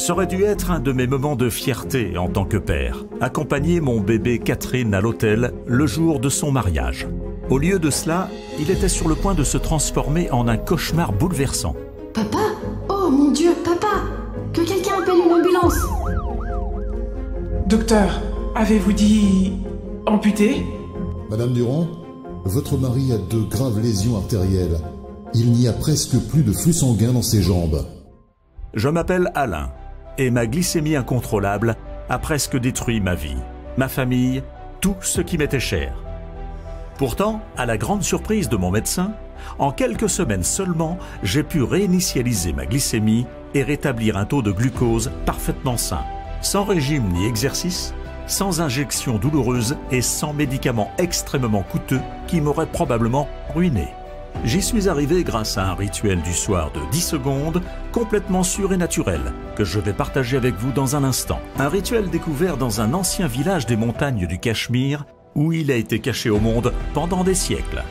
Ça aurait dû être un de mes moments de fierté en tant que père, accompagner mon bébé Catherine à l'hôtel le jour de son mariage. Au lieu de cela, il était sur le point de se transformer en un cauchemar bouleversant. Papa? Oh mon Dieu, papa! Que quelqu'un appelle une ambulance! Docteur, avez-vous dit... amputé? Madame Durand, votre mari a de graves lésions artérielles. Il n'y a presque plus de flux sanguin dans ses jambes. Je m'appelle Alain, et ma glycémie incontrôlable a presque détruit ma vie, ma famille, tout ce qui m'était cher. Pourtant, à la grande surprise de mon médecin, en quelques semaines seulement, j'ai pu réinitialiser ma glycémie et rétablir un taux de glucose parfaitement sain, sans régime ni exercice, sans injection douloureuse et sans médicaments extrêmement coûteux qui m'auraient probablement ruiné. J'y suis arrivé grâce à un rituel du soir de 10 secondes, complètement sûr et naturel, que je vais partager avec vous dans un instant. Un rituel découvert dans un ancien village des montagnes du Cachemire, où il a été caché au monde pendant des siècles.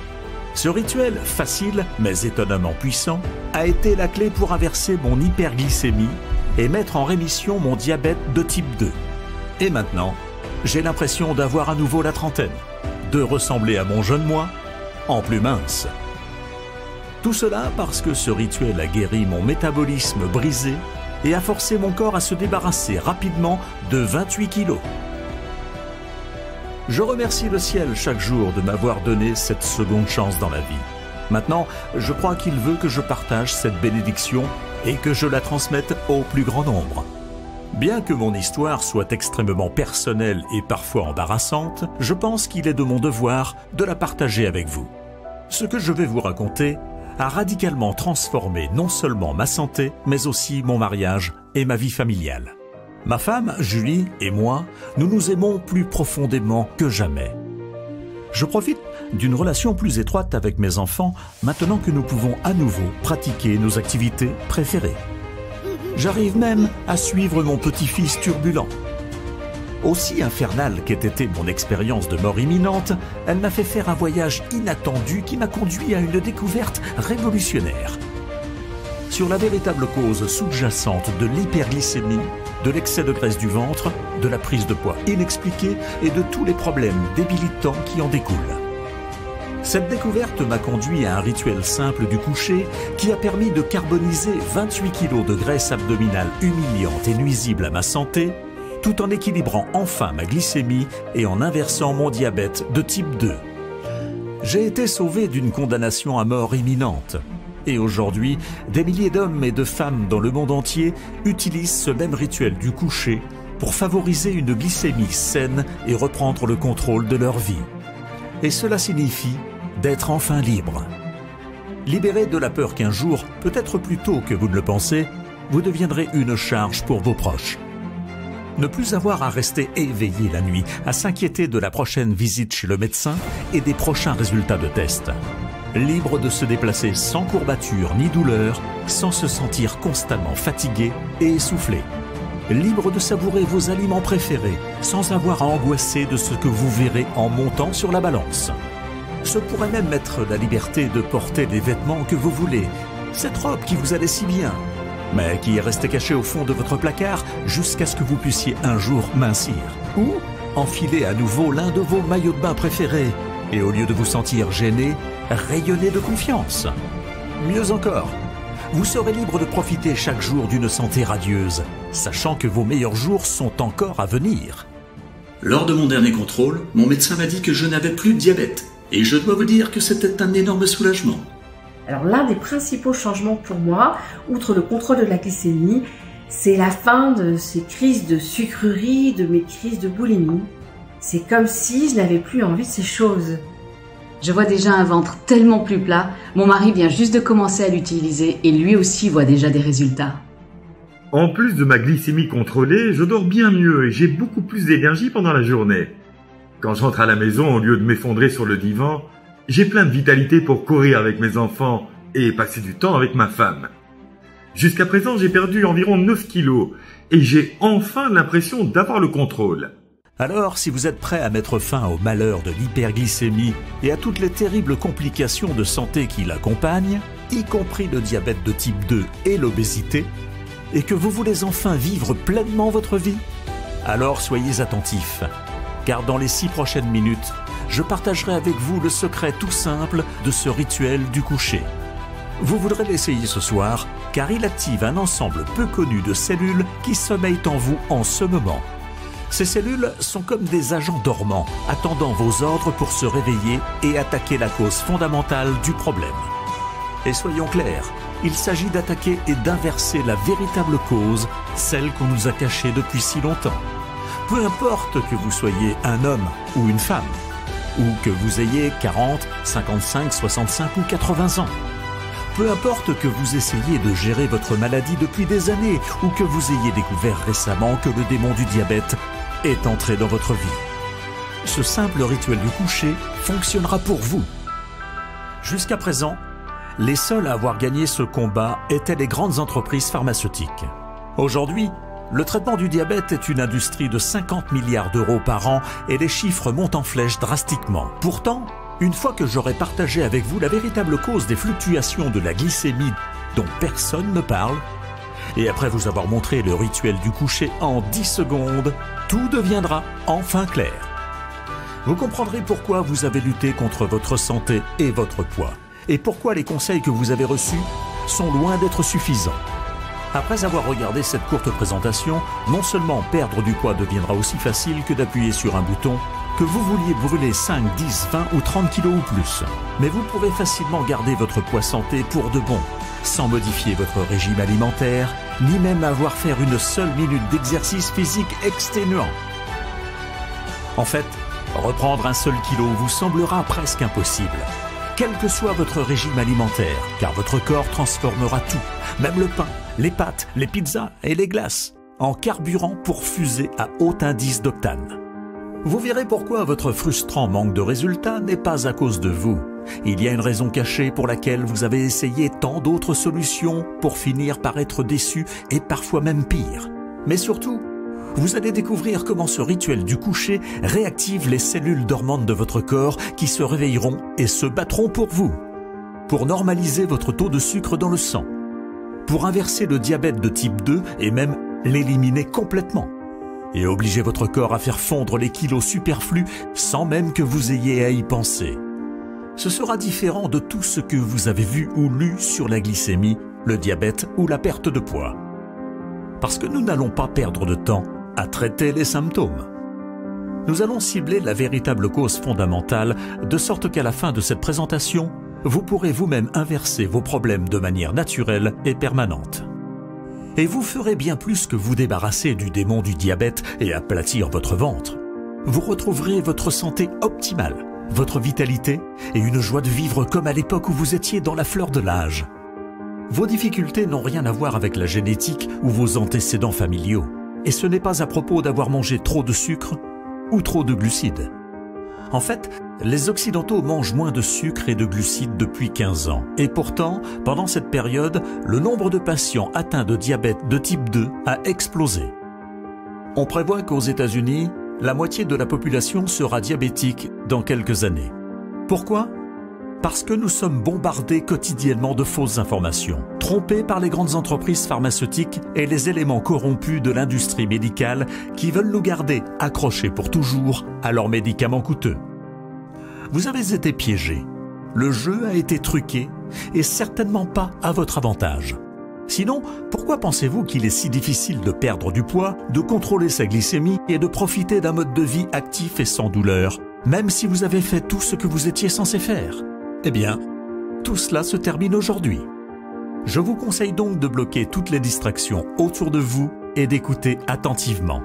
Ce rituel, facile mais étonnamment puissant, a été la clé pour inverser mon hyperglycémie et mettre en rémission mon diabète de type 2. Et maintenant, j'ai l'impression d'avoir à nouveau la trentaine, de ressembler à mon jeune moi, en plus mince. Tout cela parce que ce rituel a guéri mon métabolisme brisé et a forcé mon corps à se débarrasser rapidement de 28 kilos. Je remercie le ciel chaque jour de m'avoir donné cette seconde chance dans la vie. Maintenant, je crois qu'il veut que je partage cette bénédiction et que je la transmette au plus grand nombre. Bien que mon histoire soit extrêmement personnelle et parfois embarrassante, je pense qu'il est de mon devoir de la partager avec vous. Ce que je vais vous raconter a radicalement transformé non seulement ma santé, mais aussi mon mariage et ma vie familiale. Ma femme, Julie, et moi, nous nous aimons plus profondément que jamais. Je profite d'une relation plus étroite avec mes enfants maintenant que nous pouvons à nouveau pratiquer nos activités préférées. J'arrive même à suivre mon petit-fils turbulent. Aussi infernale qu'ait été mon expérience de mort imminente, elle m'a fait faire un voyage inattendu qui m'a conduit à une découverte révolutionnaire. Sur la véritable cause sous-jacente de l'hyperglycémie, de l'excès de graisse du ventre, de la prise de poids inexpliquée et de tous les problèmes débilitants qui en découlent. Cette découverte m'a conduit à un rituel simple du coucher qui a permis de carboniser 28 kg de graisse abdominale humiliante et nuisible à ma santé, tout en équilibrant enfin ma glycémie et en inversant mon diabète de type 2. J'ai été sauvé d'une condamnation à mort imminente. Et aujourd'hui, des milliers d'hommes et de femmes dans le monde entier utilisent ce même rituel du coucher pour favoriser une glycémie saine et reprendre le contrôle de leur vie. Et cela signifie d'être enfin libre. Libéré de la peur qu'un jour, peut-être plus tôt que vous ne le pensez, vous deviendrez une charge pour vos proches. Ne plus avoir à rester éveillé la nuit, à s'inquiéter de la prochaine visite chez le médecin et des prochains résultats de test. Libre de se déplacer sans courbature ni douleur, sans se sentir constamment fatigué et essoufflé. Libre de savourer vos aliments préférés, sans avoir à angoisser de ce que vous verrez en montant sur la balance. Ce pourrait même être la liberté de porter les vêtements que vous voulez, cette robe qui vous allait si bien, mais qui est restée cachée au fond de votre placard jusqu'à ce que vous puissiez un jour mincir. Ou enfiler à nouveau l'un de vos maillots de bain préférés, et au lieu de vous sentir gêné, rayonner de confiance. Mieux encore, vous serez libre de profiter chaque jour d'une santé radieuse, sachant que vos meilleurs jours sont encore à venir. Lors de mon dernier contrôle, mon médecin m'a dit que je n'avais plus de diabète, et je dois vous dire que c'était un énorme soulagement. Alors l'un des principaux changements pour moi, outre le contrôle de la glycémie, c'est la fin de ces crises de sucrerie, de mes crises de boulimie. C'est comme si je n'avais plus envie de ces choses. Je vois déjà un ventre tellement plus plat. Mon mari vient juste de commencer à l'utiliser et lui aussi voit déjà des résultats. En plus de ma glycémie contrôlée, je dors bien mieux et j'ai beaucoup plus d'énergie pendant la journée. Quand je rentre à la maison, au lieu de m'effondrer sur le divan, j'ai plein de vitalité pour courir avec mes enfants et passer du temps avec ma femme. Jusqu'à présent, j'ai perdu environ 9 kilos et j'ai enfin l'impression d'avoir le contrôle. Alors, si vous êtes prêt à mettre fin au malheur de l'hyperglycémie et à toutes les terribles complications de santé qui l'accompagnent, y compris le diabète de type 2 et l'obésité, et que vous voulez enfin vivre pleinement votre vie? Alors soyez attentifs, car dans les 6 prochaines minutes, je partagerai avec vous le secret tout simple de ce rituel du coucher. Vous voudrez l'essayer ce soir, car il active un ensemble peu connu de cellules qui sommeillent en vous en ce moment. Ces cellules sont comme des agents dormants, attendant vos ordres pour se réveiller et attaquer la cause fondamentale du problème. Et soyons clairs, il s'agit d'attaquer et d'inverser la véritable cause, celle qu'on nous a cachée depuis si longtemps. Peu importe que vous soyez un homme ou une femme, ou que vous ayez 40, 55, 65 ou 80 ans. Peu importe que vous essayiez de gérer votre maladie depuis des années ou que vous ayez découvert récemment que le démon du diabète est entré dans votre vie. Ce simple rituel du coucher fonctionnera pour vous. Jusqu'à présent, les seuls à avoir gagné ce combat étaient les grandes entreprises pharmaceutiques. Aujourd'hui, le traitement du diabète est une industrie de 50 milliards d'euros par an et les chiffres montent en flèche drastiquement. Pourtant, une fois que j'aurai partagé avec vous la véritable cause des fluctuations de la glycémie dont personne ne parle, et après vous avoir montré le rituel du coucher en 10 secondes, tout deviendra enfin clair. Vous comprendrez pourquoi vous avez lutté contre votre santé et votre poids, et pourquoi les conseils que vous avez reçus sont loin d'être suffisants. Après avoir regardé cette courte présentation, non seulement perdre du poids deviendra aussi facile que d'appuyer sur un bouton, que vous vouliez brûler 5, 10, 20 ou 30 kilos ou plus. Mais vous pourrez facilement garder votre poids santé pour de bon, sans modifier votre régime alimentaire, ni même avoir faire une seule minute d'exercice physique exténuant. En fait, reprendre un seul kilo vous semblera presque impossible, quel que soit votre régime alimentaire, car votre corps transformera tout, même le pain, les pâtes, les pizzas et les glaces, en carburant pour fuser à haut indice d'octane. Vous verrez pourquoi votre frustrant manque de résultats n'est pas à cause de vous. Il y a une raison cachée pour laquelle vous avez essayé tant d'autres solutions pour finir par être déçu et parfois même pire. Mais surtout, vous allez découvrir comment ce rituel du coucher réactive les cellules dormantes de votre corps qui se réveilleront et se battront pour vous. Pour normaliser votre taux de sucre dans le sang. Pour inverser le diabète de type 2 et même l'éliminer complètement. Et obliger votre corps à faire fondre les kilos superflus sans même que vous ayez à y penser. Ce sera différent de tout ce que vous avez vu ou lu sur la glycémie, le diabète ou la perte de poids. Parce que nous n'allons pas perdre de temps à traiter les symptômes. Nous allons cibler la véritable cause fondamentale de sorte qu'à la fin de cette présentation, vous pourrez vous-même inverser vos problèmes de manière naturelle et permanente. Et vous ferez bien plus que vous débarrasser du démon du diabète et aplatir votre ventre. Vous retrouverez votre santé optimale, votre vitalité et une joie de vivre comme à l'époque où vous étiez dans la fleur de l'âge. Vos difficultés n'ont rien à voir avec la génétique ou vos antécédents familiaux. Et ce n'est pas à propos d'avoir mangé trop de sucre ou trop de glucides. En fait, les Occidentaux mangent moins de sucre et de glucides depuis 15 ans. Et pourtant, pendant cette période, le nombre de patients atteints de diabète de type 2 a explosé. On prévoit qu'aux États-Unis, la moitié de la population sera diabétique dans quelques années. Pourquoi ? Parce que nous sommes bombardés quotidiennement de fausses informations, trompés par les grandes entreprises pharmaceutiques et les éléments corrompus de l'industrie médicale qui veulent nous garder accrochés pour toujours à leurs médicaments coûteux. Vous avez été piégés. Le jeu a été truqué et certainement pas à votre avantage. Sinon, pourquoi pensez-vous qu'il est si difficile de perdre du poids, de contrôler sa glycémie et de profiter d'un mode de vie actif et sans douleur, même si vous avez fait tout ce que vous étiez censé faire ? Eh bien, tout cela se termine aujourd'hui. Je vous conseille donc de bloquer toutes les distractions autour de vous et d'écouter attentivement.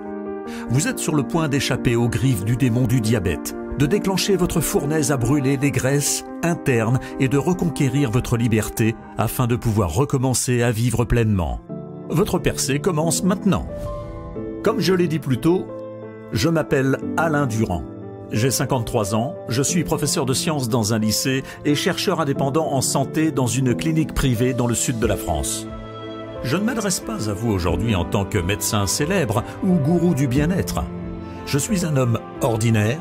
Vous êtes sur le point d'échapper aux griffes du démon du diabète, de déclencher votre fournaise à brûler les graisses internes et de reconquérir votre liberté afin de pouvoir recommencer à vivre pleinement. Votre percée commence maintenant. Comme je l'ai dit plus tôt, je m'appelle Alain Durand. J'ai 53 ans, je suis professeur de sciences dans un lycée et chercheur indépendant en santé dans une clinique privée dans le sud de la France. Je ne m'adresse pas à vous aujourd'hui en tant que médecin célèbre ou gourou du bien-être. Je suis un homme ordinaire,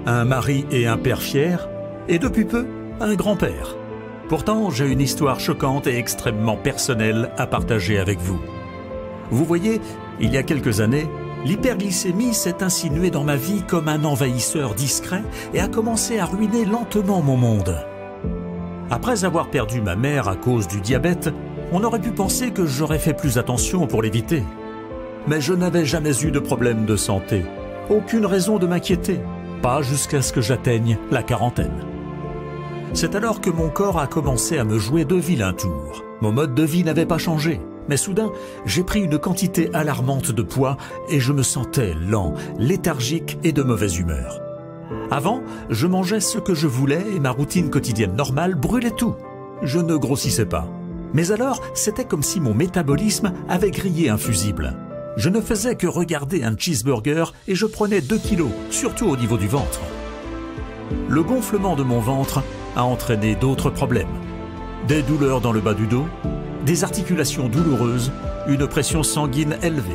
un mari et un père fier, et depuis peu, un grand-père. Pourtant, j'ai une histoire choquante et extrêmement personnelle à partager avec vous. Vous voyez, il y a quelques années, l'hyperglycémie s'est insinuée dans ma vie comme un envahisseur discret et a commencé à ruiner lentement mon monde. Après avoir perdu ma mère à cause du diabète, on aurait pu penser que j'aurais fait plus attention pour l'éviter. Mais je n'avais jamais eu de problème de santé. Aucune raison de m'inquiéter, pas jusqu'à ce que j'atteigne la quarantaine. C'est alors que mon corps a commencé à me jouer de vilains tours. Mon mode de vie n'avait pas changé, mais soudain, j'ai pris une quantité alarmante de poids et je me sentais lent, léthargique et de mauvaise humeur. Avant, je mangeais ce que je voulais et ma routine quotidienne normale brûlait tout. Je ne grossissais pas. Mais alors, c'était comme si mon métabolisme avait grillé un fusible. Je ne faisais que regarder un cheeseburger et je prenais 2 kilos, surtout au niveau du ventre. Le gonflement de mon ventre a entraîné d'autres problèmes. Des douleurs dans le bas du dos, des articulations douloureuses, une pression sanguine élevée.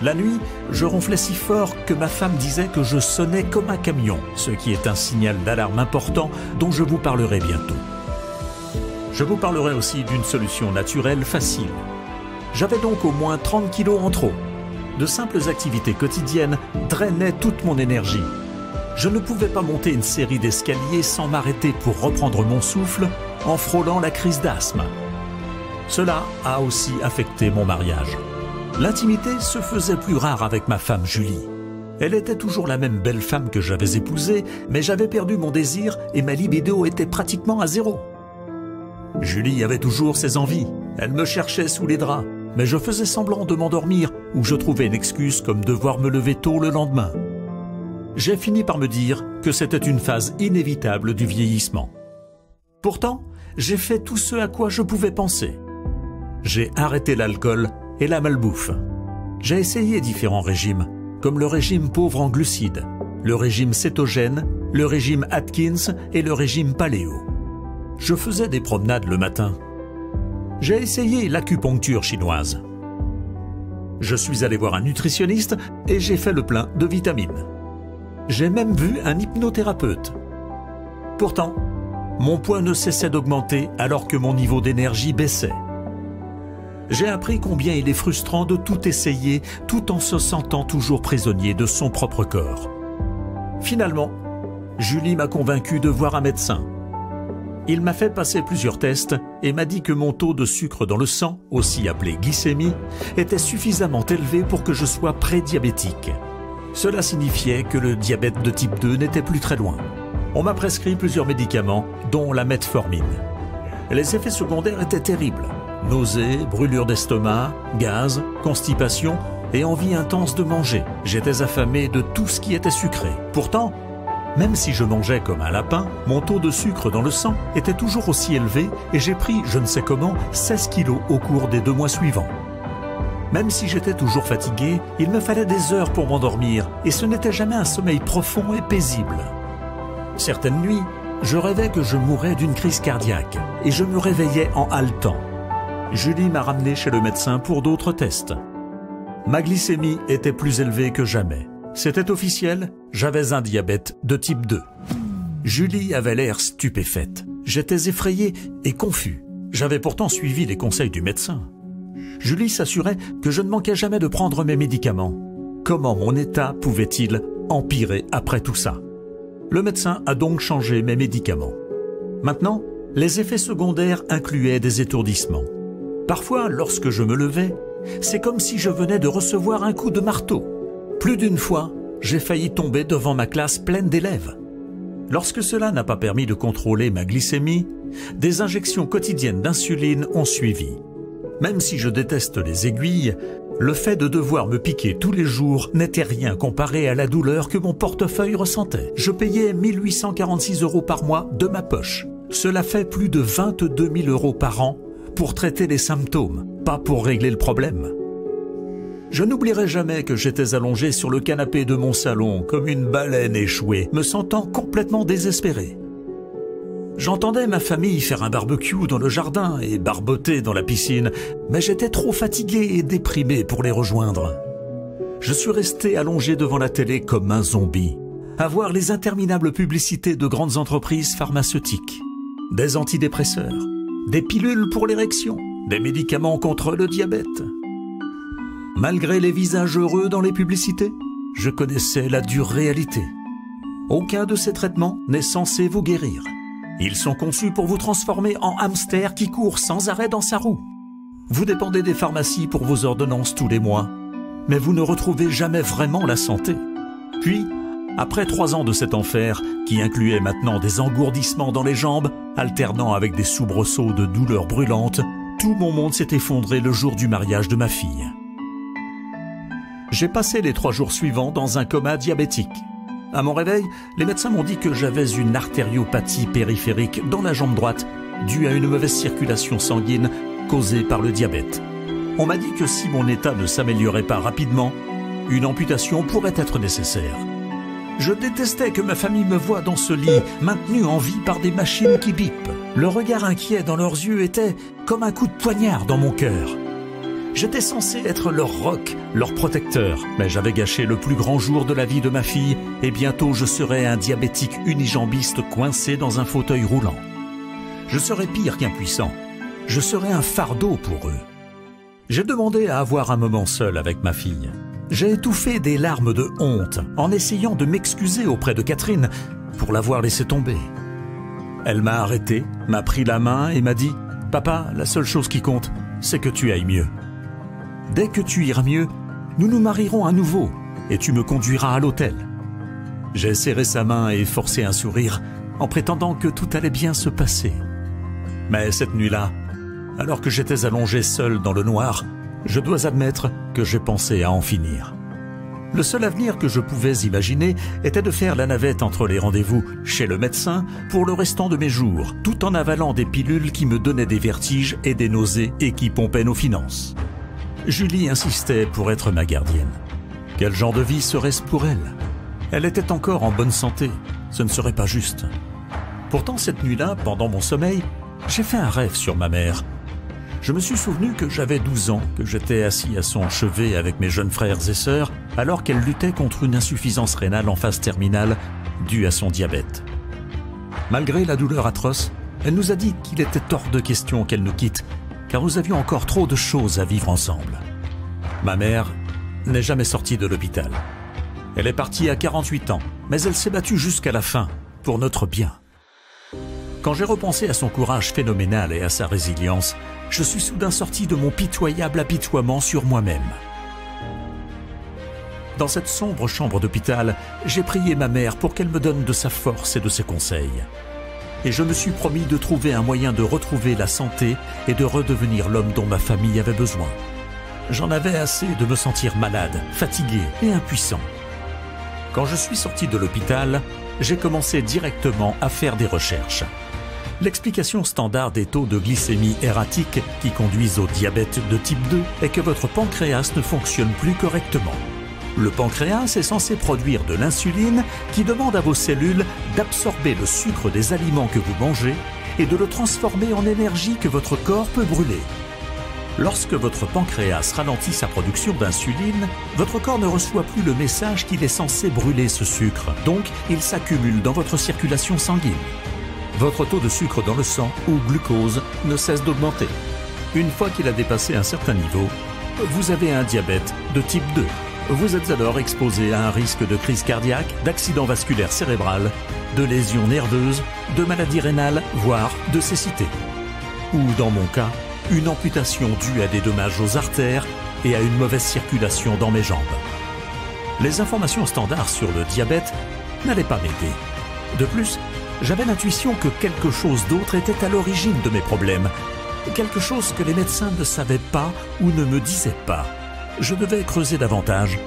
La nuit, je ronflais si fort que ma femme disait que je sonnais comme un camion, ce qui est un signal d'alarme important dont je vous parlerai bientôt. Je vous parlerai aussi d'une solution naturelle facile. J'avais donc au moins 30 kilos en trop. De simples activités quotidiennes drainaient toute mon énergie. Je ne pouvais pas monter une série d'escaliers sans m'arrêter pour reprendre mon souffle en frôlant la crise d'asthme. Cela a aussi affecté mon mariage. L'intimité se faisait plus rare avec ma femme Julie. Elle était toujours la même belle femme que j'avais épousée, mais j'avais perdu mon désir et ma libido était pratiquement à zéro. Julie avait toujours ses envies. Elle me cherchait sous les draps, mais je faisais semblant de m'endormir ou je trouvais une excuse comme devoir me lever tôt le lendemain. J'ai fini par me dire que c'était une phase inévitable du vieillissement. Pourtant, j'ai fait tout ce à quoi je pouvais penser. J'ai arrêté l'alcool et la malbouffe. J'ai essayé différents régimes, comme le régime pauvre en glucides, le régime cétogène, le régime Atkins et le régime paléo. Je faisais des promenades le matin. J'ai essayé l'acupuncture chinoise. Je suis allé voir un nutritionniste et j'ai fait le plein de vitamines. J'ai même vu un hypnothérapeute. Pourtant, mon poids ne cessait d'augmenter alors que mon niveau d'énergie baissait. J'ai appris combien il est frustrant de tout essayer tout en se sentant toujours prisonnier de son propre corps. Finalement, Julie m'a convaincu de voir un médecin. Il m'a fait passer plusieurs tests et m'a dit que mon taux de sucre dans le sang, aussi appelé glycémie, était suffisamment élevé pour que je sois prédiabétique. Cela signifiait que le diabète de type 2 n'était plus très loin. On m'a prescrit plusieurs médicaments, dont la metformine. Les effets secondaires étaient terribles. Nausées, brûlures d'estomac, gaz, constipation et envie intense de manger. J'étais affamé de tout ce qui était sucré. Pourtant, même si je mangeais comme un lapin, mon taux de sucre dans le sang était toujours aussi élevé et j'ai pris, je ne sais comment, 16 kilos au cours des 2 mois suivants. Même si j'étais toujours fatigué, il me fallait des heures pour m'endormir et ce n'était jamais un sommeil profond et paisible. Certaines nuits, je rêvais que je mourais d'une crise cardiaque et je me réveillais en haletant. Julie m'a ramené chez le médecin pour d'autres tests. Ma glycémie était plus élevée que jamais. C'était officiel, j'avais un diabète de type 2. Julie avait l'air stupéfaite. J'étais effrayé et confus. J'avais pourtant suivi les conseils du médecin. Julie s'assurait que je ne manquais jamais de prendre mes médicaments. Comment mon état pouvait-il empirer après tout ça? Le médecin a donc changé mes médicaments. Maintenant, les effets secondaires incluaient des étourdissements. Parfois, lorsque je me levais, c'est comme si je venais de recevoir un coup de marteau. Plus d'une fois, j'ai failli tomber devant ma classe pleine d'élèves. Lorsque cela n'a pas permis de contrôler ma glycémie, des injections quotidiennes d'insuline ont suivi. Même si je déteste les aiguilles, le fait de devoir me piquer tous les jours n'était rien comparé à la douleur que mon portefeuille ressentait. Je payais 1 846 € par mois de ma poche. Cela fait plus de 22 000 € par an pour traiter les symptômes, pas pour régler le problème. Je n'oublierai jamais que j'étais allongé sur le canapé de mon salon comme une baleine échouée, me sentant complètement désespéré. J'entendais ma famille faire un barbecue dans le jardin et barboter dans la piscine, mais j'étais trop fatigué et déprimé pour les rejoindre. Je suis resté allongé devant la télé comme un zombie, à voir les interminables publicités de grandes entreprises pharmaceutiques, des antidépresseurs, des pilules pour l'érection, des médicaments contre le diabète. Malgré les visages heureux dans les publicités, je connaissais la dure réalité. Aucun de ces traitements n'est censé vous guérir. Ils sont conçus pour vous transformer en hamster qui court sans arrêt dans sa roue. Vous dépendez des pharmacies pour vos ordonnances tous les mois, mais vous ne retrouvez jamais vraiment la santé. Puis, après 3 ans de cet enfer, qui incluait maintenant des engourdissements dans les jambes, alternant avec des soubresauts de douleurs brûlantes, tout mon monde s'est effondré le jour du mariage de ma fille. J'ai passé les 3 jours suivants dans un coma diabétique. À mon réveil, les médecins m'ont dit que j'avais une artériopathie périphérique dans la jambe droite, due à une mauvaise circulation sanguine causée par le diabète. On m'a dit que si mon état ne s'améliorait pas rapidement, une amputation pourrait être nécessaire. Je détestais que ma famille me voie dans ce lit, maintenu en vie par des machines qui bipent. Le regard inquiet dans leurs yeux était comme un coup de poignard dans mon cœur. J'étais censé être leur roc, leur protecteur, mais j'avais gâché le plus grand jour de la vie de ma fille et bientôt je serais un diabétique unijambiste coincé dans un fauteuil roulant. Je serais pire qu'impuissant. Je serais un fardeau pour eux. J'ai demandé à avoir un moment seul avec ma fille. J'ai étouffé des larmes de honte en essayant de m'excuser auprès de Catherine pour l'avoir laissé tomber. Elle m'a arrêté, m'a pris la main et m'a dit « Papa, la seule chose qui compte, c'est que tu ailles mieux. Dès que tu iras mieux, nous nous marierons à nouveau et tu me conduiras à l'hôtel. » J'ai serré sa main et forcé un sourire en prétendant que tout allait bien se passer. Mais cette nuit-là, alors que j'étais allongé seul dans le noir, je dois admettre que j'ai pensé à en finir. Le seul avenir que je pouvais imaginer était de faire la navette entre les rendez-vous chez le médecin pour le restant de mes jours, tout en avalant des pilules qui me donnaient des vertiges et des nausées et qui pompaient nos finances. Julie insistait pour être ma gardienne. Quel genre de vie serait-ce pour elle? Elle était encore en bonne santé, ce ne serait pas juste. Pourtant cette nuit-là, pendant mon sommeil, j'ai fait un rêve sur ma mère. Je me suis souvenu que j'avais 12 ans, que j'étais assis à son chevet avec mes jeunes frères et sœurs, alors qu'elle luttait contre une insuffisance rénale en phase terminale due à son diabète. Malgré la douleur atroce, elle nous a dit qu'il était hors de question qu'elle nous quitte, car nous avions encore trop de choses à vivre ensemble. Ma mère n'est jamais sortie de l'hôpital. Elle est partie à 48 ans, mais elle s'est battue jusqu'à la fin, pour notre bien. Quand j'ai repensé à son courage phénoménal et à sa résilience, je suis soudain sorti de mon pitoyable apitoiement sur moi-même. Dans cette sombre chambre d'hôpital, j'ai prié ma mère pour qu'elle me donne de sa force et de ses conseils. Et je me suis promis de trouver un moyen de retrouver la santé et de redevenir l'homme dont ma famille avait besoin. J'en avais assez de me sentir malade, fatigué et impuissant. Quand je suis sorti de l'hôpital, j'ai commencé directement à faire des recherches. L'explication standard des taux de glycémie erratique qui conduisent au diabète de type 2 est que votre pancréas ne fonctionne plus correctement. Le pancréas est censé produire de l'insuline qui demande à vos cellules d'absorber le sucre des aliments que vous mangez et de le transformer en énergie que votre corps peut brûler. Lorsque votre pancréas ralentit sa production d'insuline, votre corps ne reçoit plus le message qu'il est censé brûler ce sucre, donc il s'accumule dans votre circulation sanguine. Votre taux de sucre dans le sang ou glucose ne cesse d'augmenter. Une fois qu'il a dépassé un certain niveau, vous avez un diabète de type 2. Vous êtes alors exposé à un risque de crise cardiaque, d'accident vasculaire cérébral, de lésions nerveuses, de maladies rénales, voire de cécité. Ou dans mon cas, une amputation due à des dommages aux artères et à une mauvaise circulation dans mes jambes. Les informations standards sur le diabète n'allaient pas m'aider. De plus, j'avais l'intuition que quelque chose d'autre était à l'origine de mes problèmes, quelque chose que les médecins ne savaient pas ou ne me disaient pas. Je devais creuser davantage.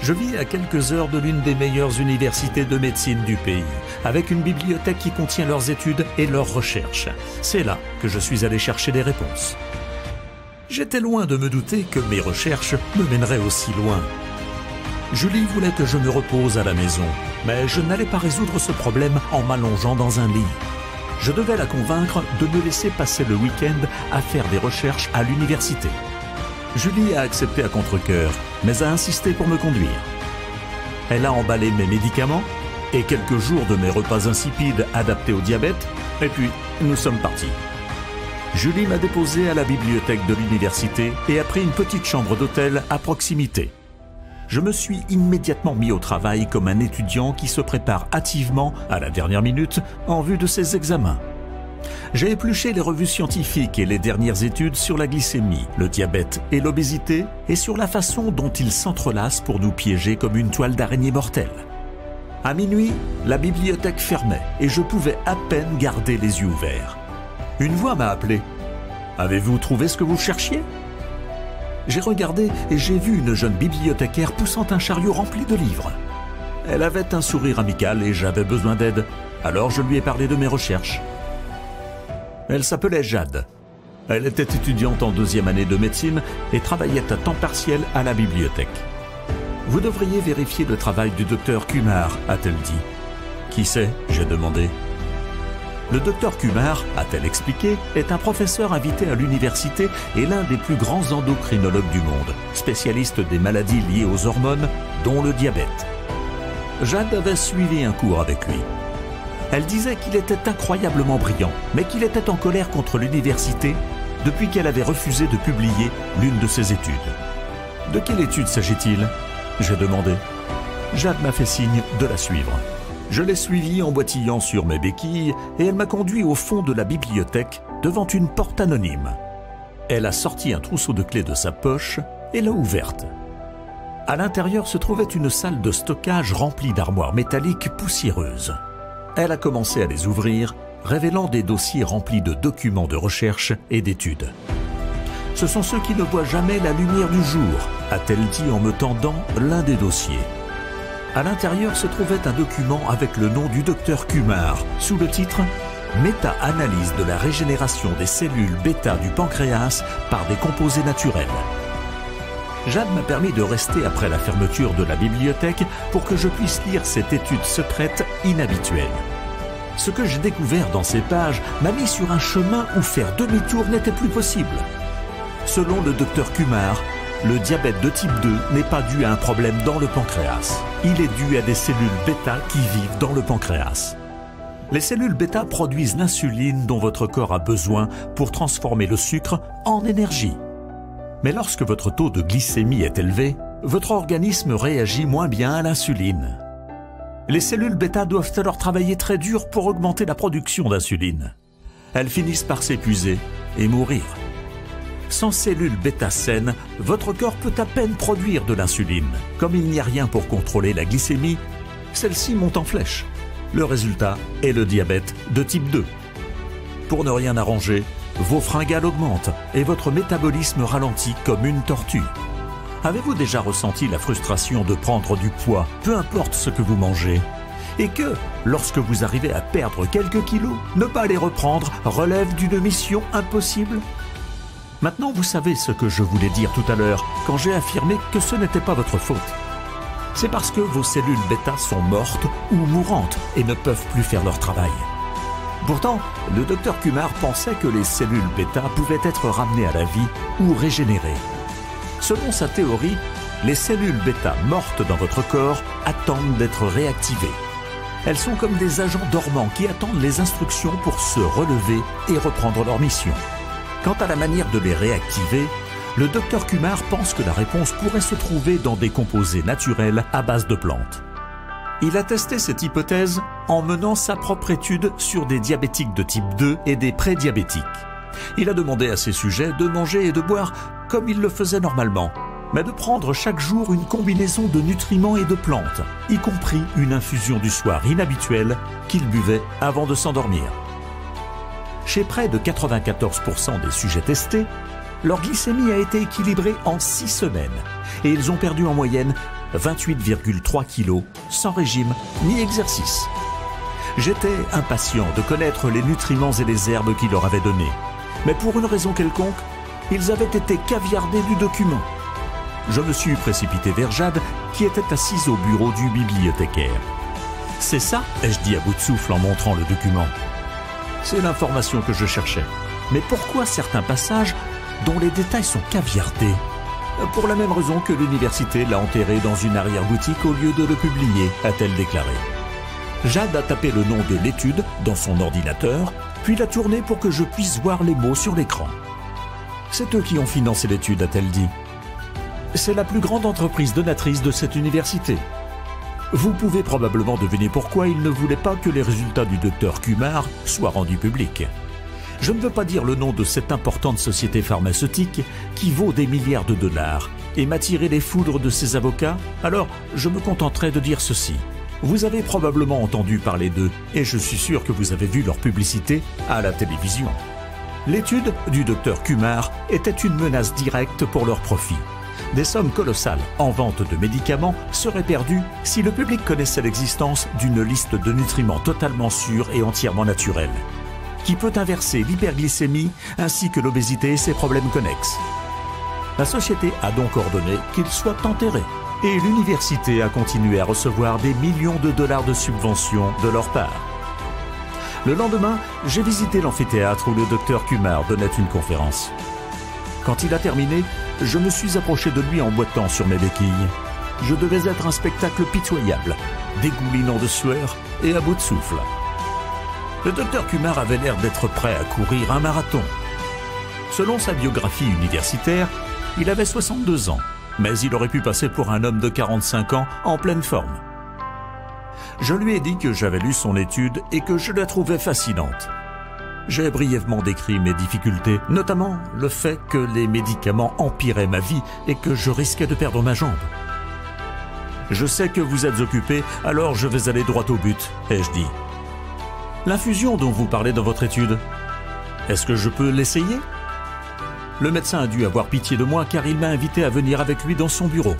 Je vis à quelques heures de l'une des meilleures universités de médecine du pays, avec une bibliothèque qui contient leurs études et leurs recherches. C'est là que je suis allé chercher des réponses. J'étais loin de me douter que mes recherches me mèneraient aussi loin. Julie voulait que je me repose à la maison, mais je n'allais pas résoudre ce problème en m'allongeant dans un lit. Je devais la convaincre de me laisser passer le week-end à faire des recherches à l'université. Julie a accepté à contre-cœur, mais a insisté pour me conduire. Elle a emballé mes médicaments et quelques jours de mes repas insipides adaptés au diabète, et puis nous sommes partis. Julie m'a déposé à la bibliothèque de l'université et a pris une petite chambre d'hôtel à proximité. Je me suis immédiatement mis au travail comme un étudiant qui se prépare hâtivement à la dernière minute en vue de ses examens. J'ai épluché les revues scientifiques et les dernières études sur la glycémie, le diabète et l'obésité et sur la façon dont ils s'entrelacent pour nous piéger comme une toile d'araignée mortelle. À minuit, la bibliothèque fermait et je pouvais à peine garder les yeux ouverts. Une voix m'a appelé. « Avez-vous trouvé ce que vous cherchiez ?» J'ai regardé et j'ai vu une jeune bibliothécaire poussant un chariot rempli de livres. Elle avait un sourire amical et j'avais besoin d'aide, alors je lui ai parlé de mes recherches. Elle s'appelait Jade. Elle était étudiante en 2e année de médecine et travaillait à temps partiel à la bibliothèque. « Vous devriez vérifier le travail du docteur Kumar, a-t-elle dit. « Qui c'est ?» j'ai demandé. Le docteur Kumar, a-t-elle expliqué, est un professeur invité à l'université et l'un des plus grands endocrinologues du monde, spécialiste des maladies liées aux hormones, dont le diabète. Jade avait suivi un cours avec lui. Elle disait qu'il était incroyablement brillant, mais qu'il était en colère contre l'université depuis qu'elle avait refusé de publier l'une de ses études. « De quelle étude s'agit-il » j'ai demandé. Jade m'a fait signe de la suivre. Je l'ai suivie en boitillant sur mes béquilles et elle m'a conduit au fond de la bibliothèque devant une porte anonyme. Elle a sorti un trousseau de clés de sa poche et l'a ouverte. À l'intérieur se trouvait une salle de stockage remplie d'armoires métalliques poussiéreuses. Elle a commencé à les ouvrir, révélant des dossiers remplis de documents de recherche et d'études. « Ce sont ceux qui ne voient jamais la lumière du jour », a-t-elle dit en me tendant l'un des dossiers. À l'intérieur se trouvait un document avec le nom du docteur Kumar, sous le titre « Méta-analyse de la régénération des cellules bêta du pancréas par des composés naturels ». Jade m'a permis de rester après la fermeture de la bibliothèque pour que je puisse lire cette étude secrète inhabituelle. Ce que j'ai découvert dans ces pages m'a mis sur un chemin où faire demi-tour n'était plus possible. Selon le docteur Kumar, le diabète de type 2 n'est pas dû à un problème dans le pancréas. Il est dû à des cellules bêta qui vivent dans le pancréas. Les cellules bêta produisent l'insuline dont votre corps a besoin pour transformer le sucre en énergie. Mais lorsque votre taux de glycémie est élevé, votre organisme réagit moins bien à l'insuline. Les cellules bêta doivent alors travailler très dur pour augmenter la production d'insuline. Elles finissent par s'épuiser et mourir. Sans cellules bêta saines, votre corps peut à peine produire de l'insuline. Comme il n'y a rien pour contrôler la glycémie, celle-ci monte en flèche. Le résultat est le diabète de type 2. Pour ne rien arranger, vos fringales augmentent et votre métabolisme ralentit comme une tortue. Avez-vous déjà ressenti la frustration de prendre du poids, peu importe ce que vous mangez, et que, lorsque vous arrivez à perdre quelques kilos, ne pas les reprendre relève d'une mission impossible ? Maintenant, vous savez ce que je voulais dire tout à l'heure quand j'ai affirmé que ce n'était pas votre faute. C'est parce que vos cellules bêta sont mortes ou mourantes et ne peuvent plus faire leur travail. Pourtant, le docteur Kumar pensait que les cellules bêta pouvaient être ramenées à la vie ou régénérées. Selon sa théorie, les cellules bêta mortes dans votre corps attendent d'être réactivées. Elles sont comme des agents dormants qui attendent les instructions pour se relever et reprendre leur mission. Quant à la manière de les réactiver, le docteur Kumar pense que la réponse pourrait se trouver dans des composés naturels à base de plantes. Il a testé cette hypothèse en menant sa propre étude sur des diabétiques de type 2 et des prédiabétiques. Il a demandé à ses sujets de manger et de boire comme ils le faisaient normalement, mais de prendre chaque jour une combinaison de nutriments et de plantes, y compris une infusion du soir inhabituelle qu'ils buvaient avant de s'endormir. Chez près de 94% des sujets testés, leur glycémie a été équilibrée en 6 semaines et ils ont perdu en moyenne 28,3 kg sans régime ni exercice. J'étais impatient de connaître les nutriments et les herbes qu'il leur avait donnés, mais pour une raison quelconque, ils avaient été caviardés du document. Je me suis précipité vers Jade qui était assise au bureau du bibliothécaire. « C'est ça ?» ai-je dit à bout de souffle en montrant le document. C'est l'information que je cherchais. Mais pourquoi certains passages dont les détails sont caviardés ? Pour la même raison que l'université l'a enterré dans une arrière-boutique au lieu de le publier, a-t-elle déclaré. Jade a tapé le nom de l'étude dans son ordinateur, puis l'a tourné pour que je puisse voir les mots sur l'écran. C'est eux qui ont financé l'étude, a-t-elle dit. C'est la plus grande entreprise donatrice de cette université. Vous pouvez probablement deviner pourquoi ils ne voulaient pas que les résultats du docteur Kumar soient rendus publics. Je ne veux pas dire le nom de cette importante société pharmaceutique qui vaut des milliards de dollars et m'attirer les foudres de ses avocats, alors je me contenterai de dire ceci. Vous avez probablement entendu parler d'eux et je suis sûr que vous avez vu leur publicité à la télévision. L'étude du docteur Kumar était une menace directe pour leur profit. Des sommes colossales en vente de médicaments seraient perdues si le public connaissait l'existence d'une liste de nutriments totalement sûrs et entièrement naturels, qui peut inverser l'hyperglycémie ainsi que l'obésité et ses problèmes connexes. La société a donc ordonné qu'ils soient enterrés et l'université a continué à recevoir des millions de dollars de subventions de leur part. Le lendemain, j'ai visité l'amphithéâtre où le docteur Kumar donnait une conférence. Quand il a terminé, je me suis approché de lui en boitant sur mes béquilles. Je devais être un spectacle pitoyable, dégoulinant de sueur et à bout de souffle. Le docteur Kumar avait l'air d'être prêt à courir un marathon. Selon sa biographie universitaire, il avait 62 ans, mais il aurait pu passer pour un homme de 45 ans en pleine forme. Je lui ai dit que j'avais lu son étude et que je la trouvais fascinante. J'ai brièvement décrit mes difficultés, notamment le fait que les médicaments empiraient ma vie et que je risquais de perdre ma jambe. « Je sais que vous êtes occupé, alors je vais aller droit au but », ai-je dit. « L'infusion dont vous parlez dans votre étude, est-ce que je peux l'essayer ?» Le médecin a dû avoir pitié de moi car il m'a invité à venir avec lui dans son bureau.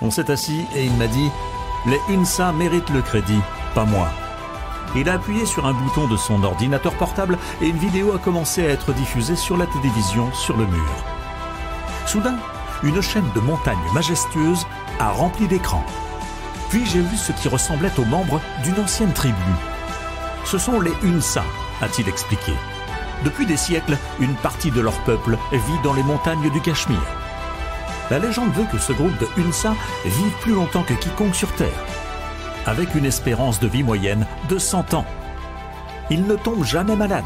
On s'est assis et il m'a dit « Les UNSA méritent le crédit, pas moi ». Il a appuyé sur un bouton de son ordinateur portable et une vidéo a commencé à être diffusée sur la télévision sur le mur. Soudain, une chaîne de montagnes majestueuses a rempli l'écran. Puis j'ai vu ce qui ressemblait aux membres d'une ancienne tribu. Ce sont les UNSA, a-t-il expliqué. Depuis des siècles, une partie de leur peuple vit dans les montagnes du Cachemire. La légende veut que ce groupe de UNSA vive plus longtemps que quiconque sur Terre, avec une espérance de vie moyenne de 100 ans. Ils ne tombent jamais malades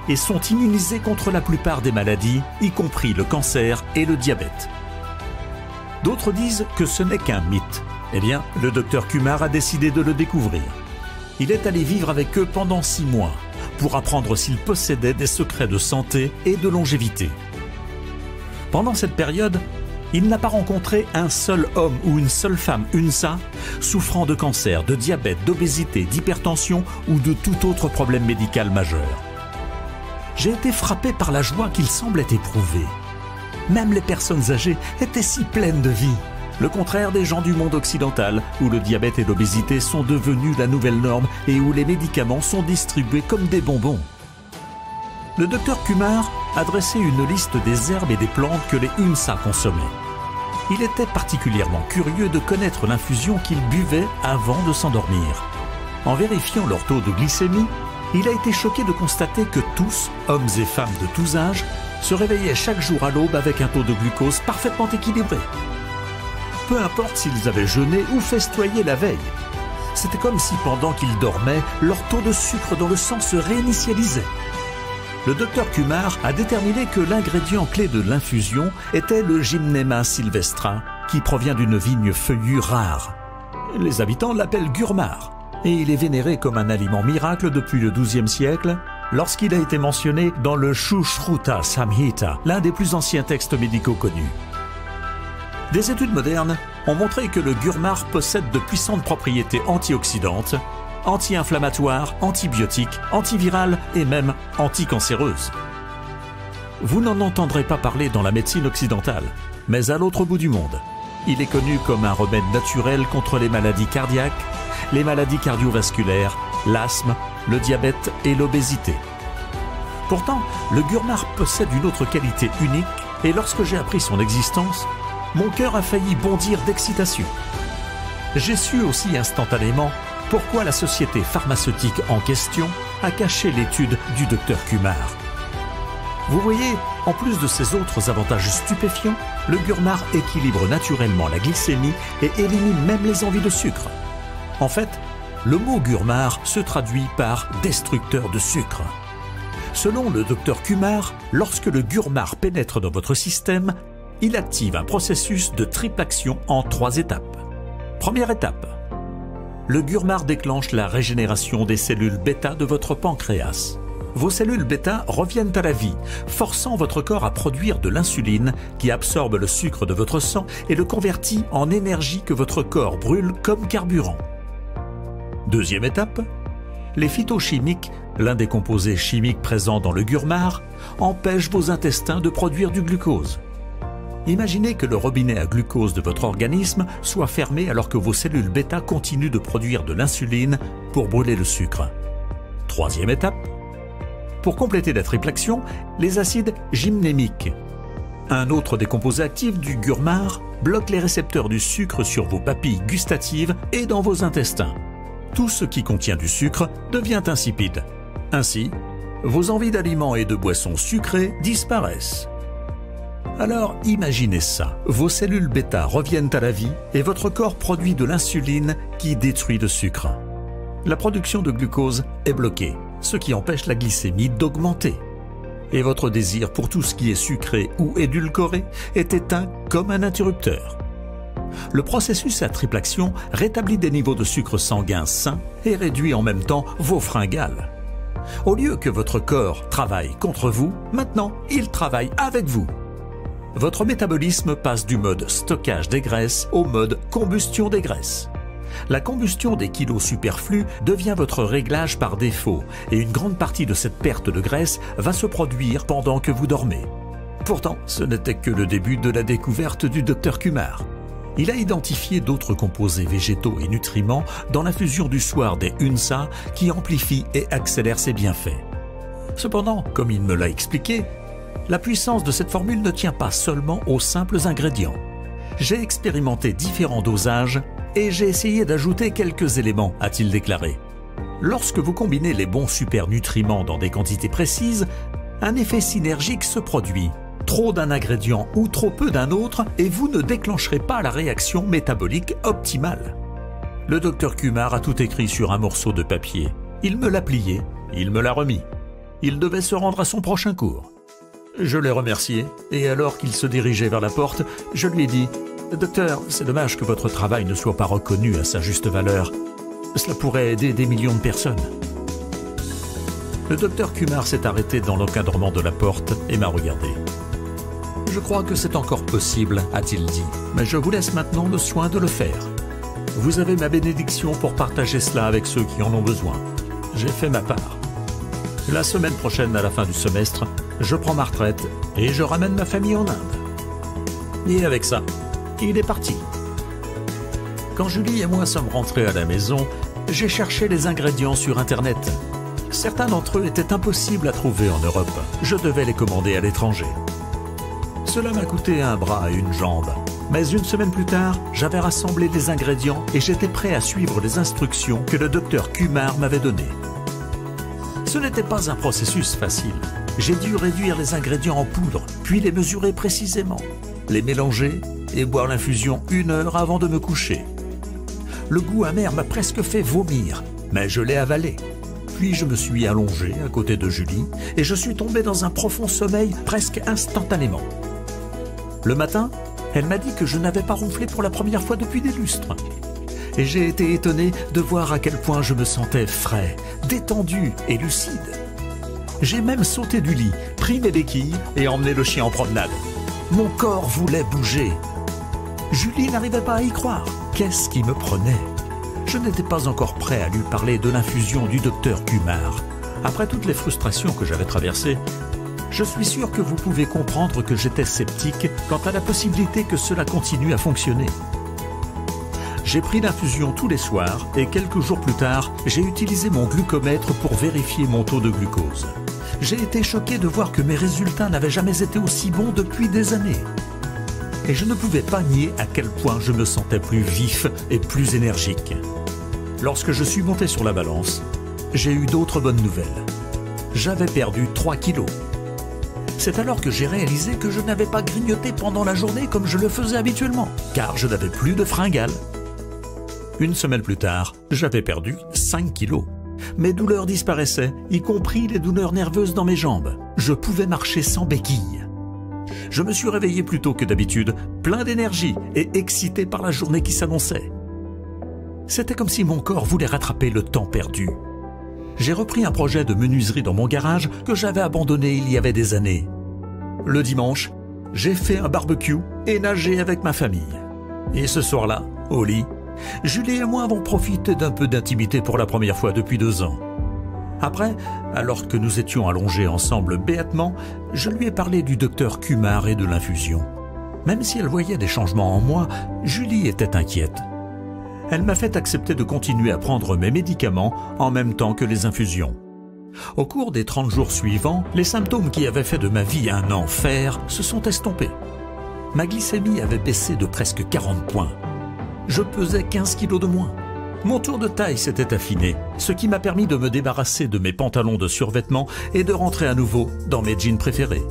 et sont immunisés contre la plupart des maladies, y compris le cancer et le diabète. D'autres disent que ce n'est qu'un mythe. Eh bien, le docteur Kumar a décidé de le découvrir. Il est allé vivre avec eux pendant 6 mois pour apprendre s'ils possédaient des secrets de santé et de longévité. Pendant cette période, il n'a pas rencontré un seul homme ou une seule femme UNSA souffrant de cancer, de diabète, d'obésité, d'hypertension ou de tout autre problème médical majeur. J'ai été frappé par la joie qu'il semblait éprouver. Même les personnes âgées étaient si pleines de vie. Le contraire des gens du monde occidental, où le diabète et l'obésité sont devenus la nouvelle norme et où les médicaments sont distribués comme des bonbons. Le docteur Kumar a dressé une liste des herbes et des plantes que les UNSA consommaient. Il était particulièrement curieux de connaître l'infusion qu'ils buvaient avant de s'endormir. En vérifiant leur taux de glycémie, il a été choqué de constater que tous, hommes et femmes de tous âges, se réveillaient chaque jour à l'aube avec un taux de glucose parfaitement équilibré. Peu importe s'ils avaient jeûné ou festoyé la veille. C'était comme si pendant qu'ils dormaient, leur taux de sucre dans le sang se réinitialisait. Le docteur Kumar a déterminé que l'ingrédient clé de l'infusion était le Gymnema sylvestra, qui provient d'une vigne feuillue rare. Les habitants l'appellent Gurmar, et il est vénéré comme un aliment miracle depuis le XIIe siècle, lorsqu'il a été mentionné dans le Sushruta Samhita, l'un des plus anciens textes médicaux connus. Des études modernes ont montré que le Gurmar possède de puissantes propriétés antioxydantes, anti-inflammatoires, antibiotiques, antivirales et même anticancéreuses. Vous n'en entendrez pas parler dans la médecine occidentale, mais à l'autre bout du monde. Il est connu comme un remède naturel contre les maladies cardiaques, les maladies cardiovasculaires, l'asthme, le diabète et l'obésité. Pourtant, le Gurmar possède une autre qualité unique et lorsque j'ai appris son existence, mon cœur a failli bondir d'excitation. J'ai su aussi instantanément pourquoi la société pharmaceutique en question a caché l'étude du docteur Kumar. Vous voyez, en plus de ses autres avantages stupéfiants, le Gurmar équilibre naturellement la glycémie et élimine même les envies de sucre. En fait, le mot Gurmar se traduit par « destructeur de sucre ». Selon le Dr Kumar, lorsque le Gurmar pénètre dans votre système, il active un processus de triple action en 3 étapes. Première étape, le Gurmar déclenche la régénération des cellules bêta de votre pancréas. Vos cellules bêta reviennent à la vie, forçant votre corps à produire de l'insuline qui absorbe le sucre de votre sang et le convertit en énergie que votre corps brûle comme carburant. Deuxième étape, les phytochimiques, l'un des composés chimiques présents dans le Gurmar, empêchent vos intestins de produire du glucose. Imaginez que le robinet à glucose de votre organisme soit fermé alors que vos cellules bêta continuent de produire de l'insuline pour brûler le sucre. Troisième étape, pour compléter la triple action, les acides gymnémiques. Un autre des composés actifs du Gurmar bloque les récepteurs du sucre sur vos papilles gustatives et dans vos intestins. Tout ce qui contient du sucre devient insipide. Ainsi, vos envies d'aliments et de boissons sucrées disparaissent. Alors imaginez ça, vos cellules bêta reviennent à la vie et votre corps produit de l'insuline qui détruit le sucre. La production de glucose est bloquée, ce qui empêche la glycémie d'augmenter. Et votre désir pour tout ce qui est sucré ou édulcoré est éteint comme un interrupteur. Le processus à triple action rétablit des niveaux de sucre sanguin sains et réduit en même temps vos fringales. Au lieu que votre corps travaille contre vous, maintenant il travaille avec vous. Votre métabolisme passe du mode stockage des graisses au mode combustion des graisses. La combustion des kilos superflus devient votre réglage par défaut et une grande partie de cette perte de graisse va se produire pendant que vous dormez. Pourtant, ce n'était que le début de la découverte du Dr Kumar. Il a identifié d'autres composés végétaux et nutriments dans l'infusion du soir des UNSA qui amplifient et accélèrent ses bienfaits. Cependant, comme il me l'a expliqué, la puissance de cette formule ne tient pas seulement aux simples ingrédients. J'ai expérimenté différents dosages et j'ai essayé d'ajouter quelques éléments, a-t-il déclaré. Lorsque vous combinez les bons supernutriments dans des quantités précises, un effet synergique se produit. Trop d'un ingrédient ou trop peu d'un autre et vous ne déclencherez pas la réaction métabolique optimale. Le Dr Kumar a tout écrit sur un morceau de papier. Il me l'a plié, il me l'a remis. Il devait se rendre à son prochain cours. Je l'ai remercié et alors qu'il se dirigeait vers la porte, je lui ai dit « Docteur, c'est dommage que votre travail ne soit pas reconnu à sa juste valeur. Cela pourrait aider des millions de personnes. » Le Dr Kumar s'est arrêté dans l'encadrement de la porte et m'a regardé. « Je crois que c'est encore possible, a-t-il dit, mais je vous laisse maintenant le soin de le faire. Vous avez ma bénédiction pour partager cela avec ceux qui en ont besoin. J'ai fait ma part. La semaine prochaine, à la fin du semestre, je prends ma retraite et je ramène ma famille en Inde. » Et avec ça, il est parti. Quand Julie et moi sommes rentrés à la maison, j'ai cherché les ingrédients sur Internet. Certains d'entre eux étaient impossibles à trouver en Europe. Je devais les commander à l'étranger. Cela m'a coûté un bras et une jambe. Mais une semaine plus tard, j'avais rassemblé les ingrédients et j'étais prêt à suivre les instructions que le Dr Kumar m'avait données. Ce n'était pas un processus facile. J'ai dû réduire les ingrédients en poudre, puis les mesurer précisément, les mélanger et boire l'infusion 1 heure avant de me coucher. Le goût amer m'a presque fait vomir, mais je l'ai avalé. Puis je me suis allongé à côté de Julie et je suis tombé dans un profond sommeil presque instantanément. Le matin, elle m'a dit que je n'avais pas ronflé pour la première fois depuis des lustres. Et j'ai été étonné de voir à quel point je me sentais frais, détendu et lucide. J'ai même sauté du lit, pris mes béquilles et emmené le chien en promenade. Mon corps voulait bouger. Julie n'arrivait pas à y croire. Qu'est-ce qui me prenait ? Je n'étais pas encore prêt à lui parler de l'infusion du Dr Kumar. Après toutes les frustrations que j'avais traversées, je suis sûr que vous pouvez comprendre que j'étais sceptique quant à la possibilité que cela continue à fonctionner. J'ai pris l'infusion tous les soirs et quelques jours plus tard, j'ai utilisé mon glucomètre pour vérifier mon taux de glucose. J'ai été choqué de voir que mes résultats n'avaient jamais été aussi bons depuis des années. Et je ne pouvais pas nier à quel point je me sentais plus vif et plus énergique. Lorsque je suis monté sur la balance, j'ai eu d'autres bonnes nouvelles. J'avais perdu 3 kilos. C'est alors que j'ai réalisé que je n'avais pas grignoté pendant la journée comme je le faisais habituellement, car je n'avais plus de fringales. Une semaine plus tard, j'avais perdu 5 kilos. Mes douleurs disparaissaient, y compris les douleurs nerveuses dans mes jambes. Je pouvais marcher sans béquille. Je me suis réveillé plus tôt que d'habitude, plein d'énergie et excité par la journée qui s'annonçait. C'était comme si mon corps voulait rattraper le temps perdu. J'ai repris un projet de menuiserie dans mon garage que j'avais abandonné il y avait des années. Le dimanche, j'ai fait un barbecue et nagé avec ma famille. Et ce soir-là, au lit, Julie et moi avons profité d'un peu d'intimité pour la première fois depuis 2 ans. Après, alors que nous étions allongés ensemble béatement, je lui ai parlé du docteur Kumar et de l'infusion. Même si elle voyait des changements en moi, Julie était inquiète. Elle m'a fait accepter de continuer à prendre mes médicaments en même temps que les infusions. Au cours des 30 jours suivants, les symptômes qui avaient fait de ma vie un enfer se sont estompés. Ma glycémie avait baissé de presque 40 points. Je pesais 15 kilos de moins. Mon tour de taille s'était affiné, ce qui m'a permis de me débarrasser de mes pantalons de survêtement et de rentrer à nouveau dans mes jeans préférés.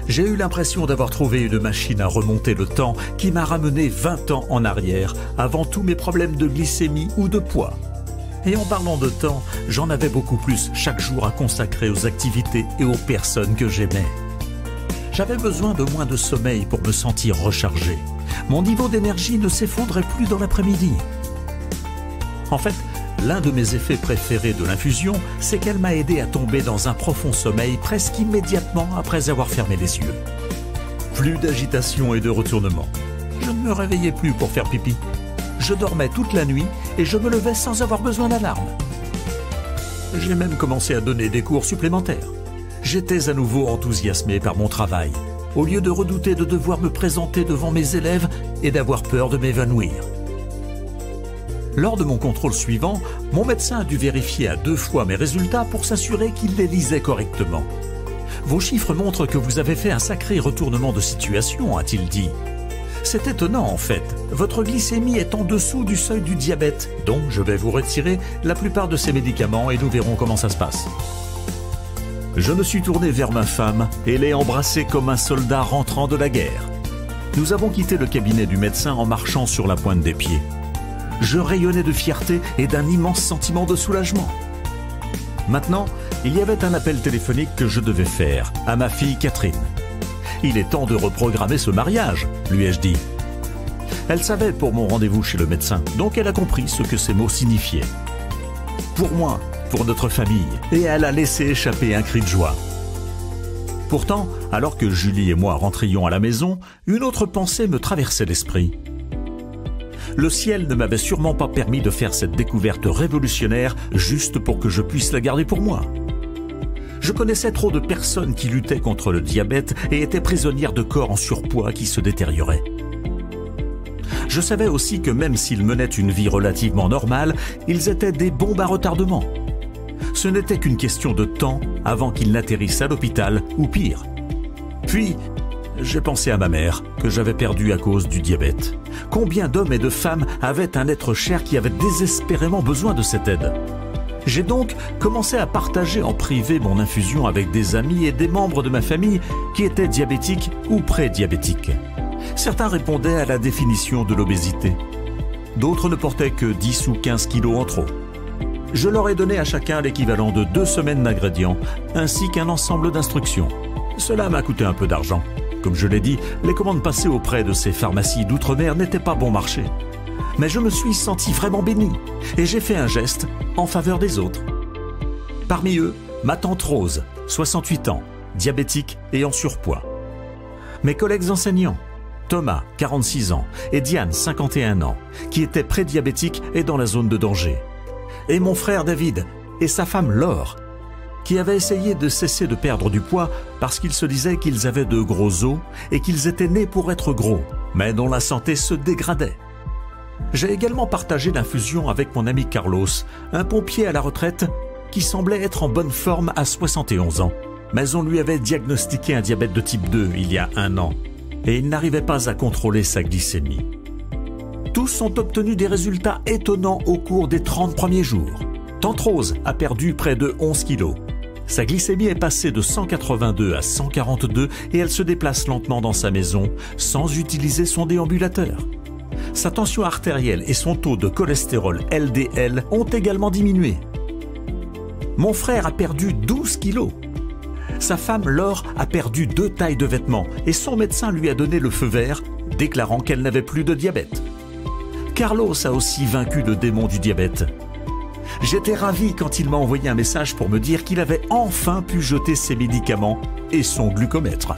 J'ai eu l'impression d'avoir trouvé une machine à remonter le temps qui m'a ramené 20 ans en arrière, avant tous mes problèmes de glycémie ou de poids. Et en parlant de temps, j'en avais beaucoup plus chaque jour à consacrer aux activités et aux personnes que j'aimais. J'avais besoin de moins de sommeil pour me sentir rechargé. Mon niveau d'énergie ne s'effondrait plus dans l'après-midi. En fait, l'un de mes effets préférés de l'infusion, c'est qu'elle m'a aidé à tomber dans un profond sommeil presque immédiatement après avoir fermé les yeux. Plus d'agitation et de retournement. Je ne me réveillais plus pour faire pipi. Je dormais toute la nuit et je me levais sans avoir besoin d'alarme. J'ai même commencé à donner des cours supplémentaires. J'étais à nouveau enthousiasmé par mon travail, au lieu de redouter de devoir me présenter devant mes élèves et d'avoir peur de m'évanouir. Lors de mon contrôle suivant, mon médecin a dû vérifier à 2 fois mes résultats pour s'assurer qu'il les lisait correctement. « Vos chiffres montrent que vous avez fait un sacré retournement de situation », a-t-il dit. C'est étonnant en fait, votre glycémie est en dessous du seuil du diabète, donc je vais vous retirer la plupart de ces médicaments et nous verrons comment ça se passe. Je me suis tourné vers ma femme et l'ai embrassée comme un soldat rentrant de la guerre. Nous avons quitté le cabinet du médecin en marchant sur la pointe des pieds. Je rayonnais de fierté et d'un immense sentiment de soulagement. Maintenant, il y avait un appel téléphonique que je devais faire à ma fille Catherine. Il est temps de reprogrammer ce mariage, lui ai-je dit. Elle savait pour mon rendez-vous chez le médecin, donc elle a compris ce que ces mots signifiaient. Pour moi, pour notre famille, et elle a laissé échapper un cri de joie. Pourtant, alors que Julie et moi rentrions à la maison, une autre pensée me traversait l'esprit. Le ciel ne m'avait sûrement pas permis de faire cette découverte révolutionnaire juste pour que je puisse la garder pour moi. Je connaissais trop de personnes qui luttaient contre le diabète et étaient prisonnières de corps en surpoids qui se détérioraient. Je savais aussi que même s'ils menaient une vie relativement normale, ils étaient des bombes à retardement. Ce n'était qu'une question de temps avant qu'ils n'atterrissent à l'hôpital ou pire. Puis, j'ai pensé à ma mère, que j'avais perdue à cause du diabète. Combien d'hommes et de femmes avaient un être cher qui avait désespérément besoin de cette aide? J'ai donc commencé à partager en privé mon infusion avec des amis et des membres de ma famille qui étaient diabétiques ou pré-diabétiques. Certains répondaient à la définition de l'obésité. D'autres ne portaient que 10 ou 15 kilos en trop. Je leur ai donné à chacun l'équivalent de 2 semaines d'ingrédients, ainsi qu'un ensemble d'instructions. Cela m'a coûté un peu d'argent. Comme je l'ai dit, les commandes passées auprès de ces pharmacies d'outre-mer n'étaient pas bon marché. Mais je me suis senti vraiment béni et j'ai fait un geste en faveur des autres. Parmi eux, ma tante Rose, 68 ans, diabétique et en surpoids. Mes collègues enseignants, Thomas, 46 ans, et Diane, 51 ans, qui étaient prédiabétiques et dans la zone de danger. Et mon frère David et sa femme Laure, qui avaient essayé de cesser de perdre du poids parce qu'ils se disaient qu'ils avaient de gros os et qu'ils étaient nés pour être gros, mais dont la santé se dégradait. J'ai également partagé l'infusion avec mon ami Carlos, un pompier à la retraite qui semblait être en bonne forme à 71 ans. Mais on lui avait diagnostiqué un diabète de type 2 il y a 1 an et il n'arrivait pas à contrôler sa glycémie. Tous ont obtenu des résultats étonnants au cours des 30 premiers jours. Tante Rose a perdu près de 11 kilos. Sa glycémie est passée de 182 à 142 et elle se déplace lentement dans sa maison sans utiliser son déambulateur. Sa tension artérielle et son taux de cholestérol LDL ont également diminué. Mon frère a perdu 12 kilos. Sa femme Laure a perdu 2 tailles de vêtements et son médecin lui a donné le feu vert, déclarant qu'elle n'avait plus de diabète. Carlos a aussi vaincu le démon du diabète. J'étais ravi quand il m'a envoyé un message pour me dire qu'il avait enfin pu jeter ses médicaments et son glucomètre.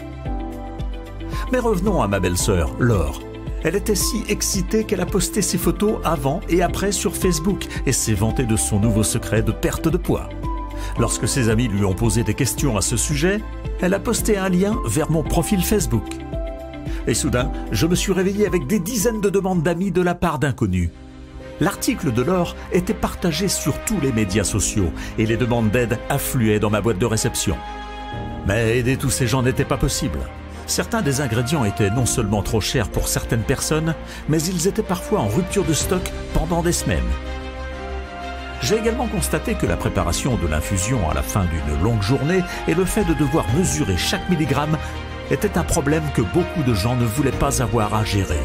Mais revenons à ma belle-sœur, Laure. Elle était si excitée qu'elle a posté ses photos avant et après sur Facebook et s'est vantée de son nouveau secret de perte de poids. Lorsque ses amis lui ont posé des questions à ce sujet, elle a posté un lien vers mon profil Facebook. Et soudain, je me suis réveillé avec des dizaines de demandes d'amis de la part d'inconnus. L'article de Laure était partagé sur tous les médias sociaux et les demandes d'aide affluaient dans ma boîte de réception. Mais aider tous ces gens n'était pas possible. Certains des ingrédients étaient non seulement trop chers pour certaines personnes, mais ils étaient parfois en rupture de stock pendant des semaines. J'ai également constaté que la préparation de l'infusion à la fin d'une longue journée et le fait de devoir mesurer chaque milligramme était un problème que beaucoup de gens ne voulaient pas avoir à gérer.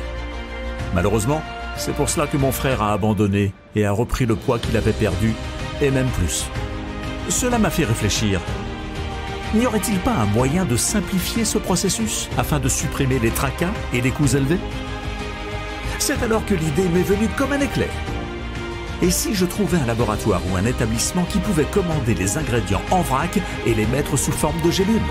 Malheureusement, c'est pour cela que mon frère a abandonné et a repris le poids qu'il avait perdu, et même plus. Cela m'a fait réfléchir. N'y aurait-il pas un moyen de simplifier ce processus afin de supprimer les tracas et les coûts élevés? C'est alors que l'idée m'est venue comme un éclair. Et si je trouvais un laboratoire ou un établissement qui pouvait commander les ingrédients en vrac et les mettre sous forme de gélules?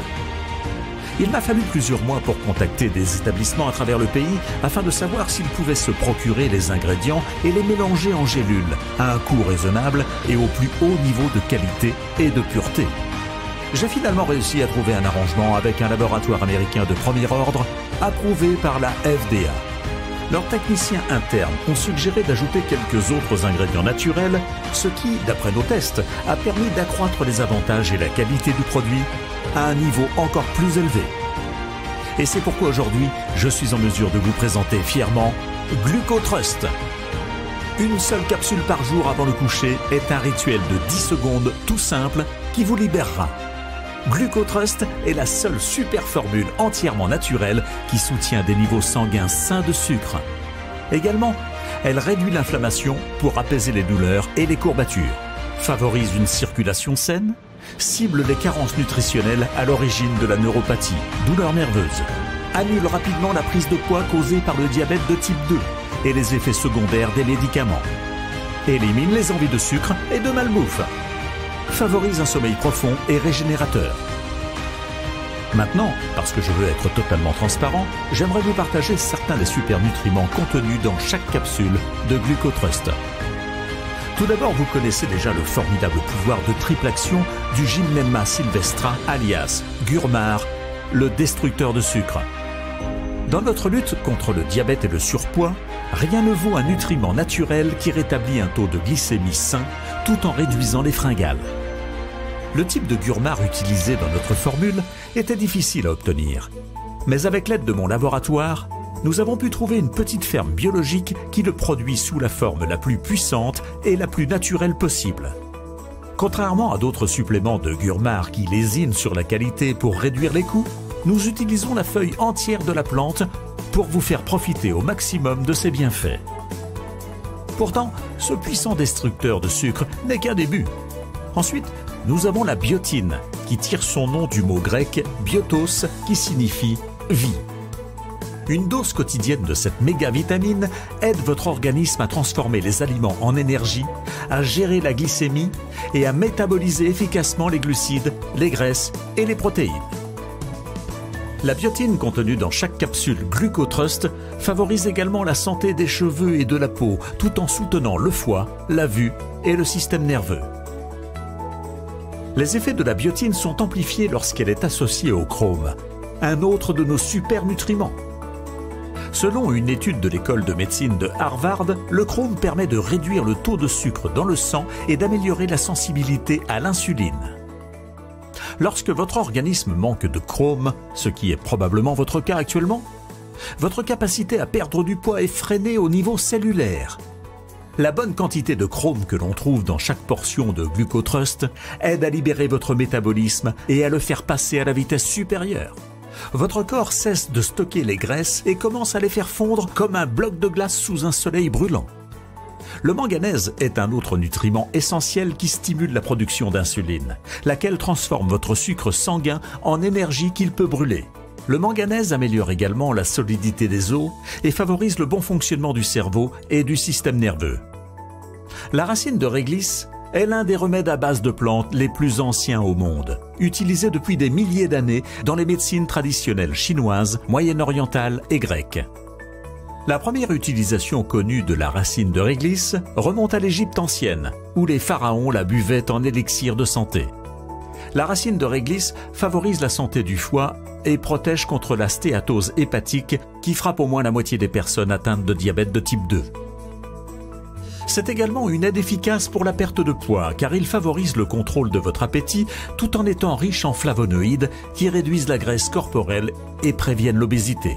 Il m'a fallu plusieurs mois pour contacter des établissements à travers le pays afin de savoir s'ils pouvaient se procurer les ingrédients et les mélanger en gélules à un coût raisonnable et au plus haut niveau de qualité et de pureté. J'ai finalement réussi à trouver un arrangement avec un laboratoire américain de premier ordre approuvé par la FDA. Leurs techniciens internes ont suggéré d'ajouter quelques autres ingrédients naturels, ce qui, d'après nos tests, a permis d'accroître les avantages et la qualité du produit à un niveau encore plus élevé. Et c'est pourquoi aujourd'hui, je suis en mesure de vous présenter fièrement GlucoTrust. Une seule capsule par jour avant le coucher est un rituel de 10 secondes tout simple qui vous libérera. GlucoTrust est la seule super formule entièrement naturelle qui soutient des niveaux sanguins sains de sucre. Également, elle réduit l'inflammation pour apaiser les douleurs et les courbatures, favorise une circulation saine, cible les carences nutritionnelles à l'origine de la neuropathie, douleurs nerveuses, annule rapidement la prise de poids causée par le diabète de type 2 et les effets secondaires des médicaments, élimine les envies de sucre et de malbouffe, favorise un sommeil profond et régénérateur. Maintenant, parce que je veux être totalement transparent, j'aimerais vous partager certains des super nutriments contenus dans chaque capsule de GlucoTrust. Tout d'abord, vous connaissez déjà le formidable pouvoir de triple action du Gymnema sylvestra alias Gurmar, le destructeur de sucre. Dans notre lutte contre le diabète et le surpoids, rien ne vaut un nutriment naturel qui rétablit un taux de glycémie sain tout en réduisant les fringales. Le type de Gurmar utilisé dans notre formule était difficile à obtenir. Mais avec l'aide de mon laboratoire, nous avons pu trouver une petite ferme biologique qui le produit sous la forme la plus puissante et la plus naturelle possible. Contrairement à d'autres suppléments de Gurmar qui lésinent sur la qualité pour réduire les coûts, nous utilisons la feuille entière de la plante pour vous faire profiter au maximum de ses bienfaits. Pourtant, ce puissant destructeur de sucre n'est qu'un début. Ensuite, nous avons la biotine, qui tire son nom du mot grec « biotos » qui signifie « vie ». Une dose quotidienne de cette méga-vitamine aide votre organisme à transformer les aliments en énergie, à gérer la glycémie et à métaboliser efficacement les glucides, les graisses et les protéines. La biotine contenue dans chaque capsule GlucoTrust favorise également la santé des cheveux et de la peau, tout en soutenant le foie, la vue et le système nerveux. Les effets de la biotine sont amplifiés lorsqu'elle est associée au chrome, un autre de nos super nutriments. Selon une étude de l'école de médecine de Harvard, le chrome permet de réduire le taux de sucre dans le sang et d'améliorer la sensibilité à l'insuline. Lorsque votre organisme manque de chrome, ce qui est probablement votre cas actuellement, votre capacité à perdre du poids est freinée au niveau cellulaire. La bonne quantité de chrome que l'on trouve dans chaque portion de GlucoTrust aide à libérer votre métabolisme et à le faire passer à la vitesse supérieure. votre corps cesse de stocker les graisses et commence à les faire fondre comme un bloc de glace sous un soleil brûlant. Le manganèse est un autre nutriment essentiel qui stimule la production d'insuline, laquelle transforme votre sucre sanguin en énergie qu'il peut brûler. Le manganèse améliore également la solidité des os et favorise le bon fonctionnement du cerveau et du système nerveux. La racine de réglisse est l'un des remèdes à base de plantes les plus anciens au monde, utilisé depuis des milliers d'années dans les médecines traditionnelles chinoises, moyen-orientales et grecques. La première utilisation connue de la racine de réglisse remonte à l'Égypte ancienne, où les pharaons la buvaient en élixir de santé. La racine de réglisse favorise la santé du foie et protège contre la stéatose hépatique qui frappe au moins la moitié des personnes atteintes de diabète de type 2. C'est également une aide efficace pour la perte de poids car il favorise le contrôle de votre appétit tout en étant riche en flavonoïdes qui réduisent la graisse corporelle et préviennent l'obésité.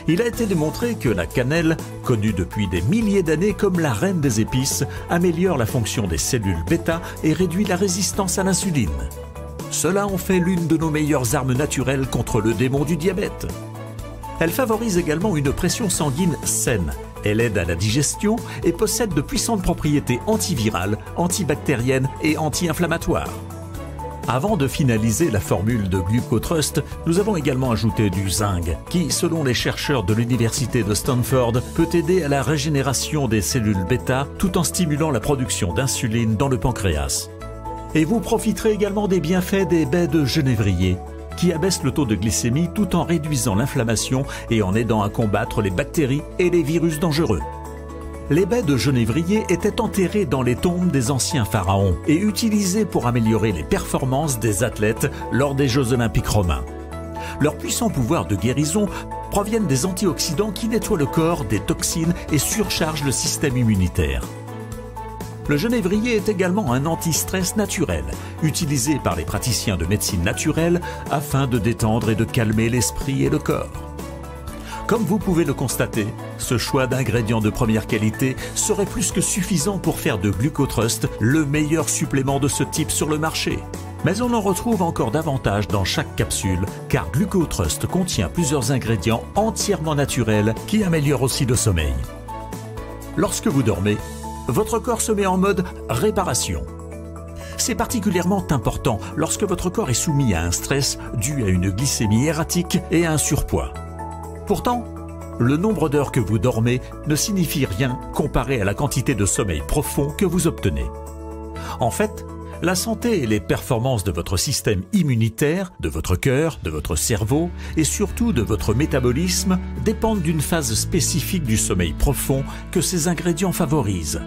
Il a été démontré que la cannelle, connue depuis des milliers d'années comme la reine des épices, améliore la fonction des cellules bêta et réduit la résistance à l'insuline. Cela en fait l'une de nos meilleures armes naturelles contre le démon du diabète. Elle favorise également une pression sanguine saine. Elle aide à la digestion et possède de puissantes propriétés antivirales, antibactériennes et anti-inflammatoires. Avant de finaliser la formule de GlucoTrust, nous avons également ajouté du zinc, qui, selon les chercheurs de l'université de Stanford, peut aider à la régénération des cellules bêta tout en stimulant la production d'insuline dans le pancréas. Et vous profiterez également des bienfaits des baies de genévrier, qui abaissent le taux de glycémie tout en réduisant l'inflammation et en aidant à combattre les bactéries et les virus dangereux. Les baies de genévrier étaient enterrées dans les tombes des anciens pharaons et utilisées pour améliorer les performances des athlètes lors des Jeux olympiques romains. Leurs puissants pouvoirs de guérison proviennent des antioxydants qui nettoient le corps des toxines et surchargent le système immunitaire. Le genévrier est également un anti-stress naturel, utilisé par les praticiens de médecine naturelle afin de détendre et de calmer l'esprit et le corps. Comme vous pouvez le constater, ce choix d'ingrédients de première qualité serait plus que suffisant pour faire de GlucoTrust le meilleur supplément de ce type sur le marché. Mais on en retrouve encore davantage dans chaque capsule, car GlucoTrust contient plusieurs ingrédients entièrement naturels qui améliorent aussi le sommeil. Lorsque vous dormez, votre corps se met en mode réparation. C'est particulièrement important lorsque votre corps est soumis à un stress dû à une glycémie erratique et à un surpoids. Pourtant, le nombre d'heures que vous dormez ne signifie rien comparé à la quantité de sommeil profond que vous obtenez. En fait, la santé et les performances de votre système immunitaire, de votre cœur, de votre cerveau et surtout de votre métabolisme dépendent d'une phase spécifique du sommeil profond que ces ingrédients favorisent.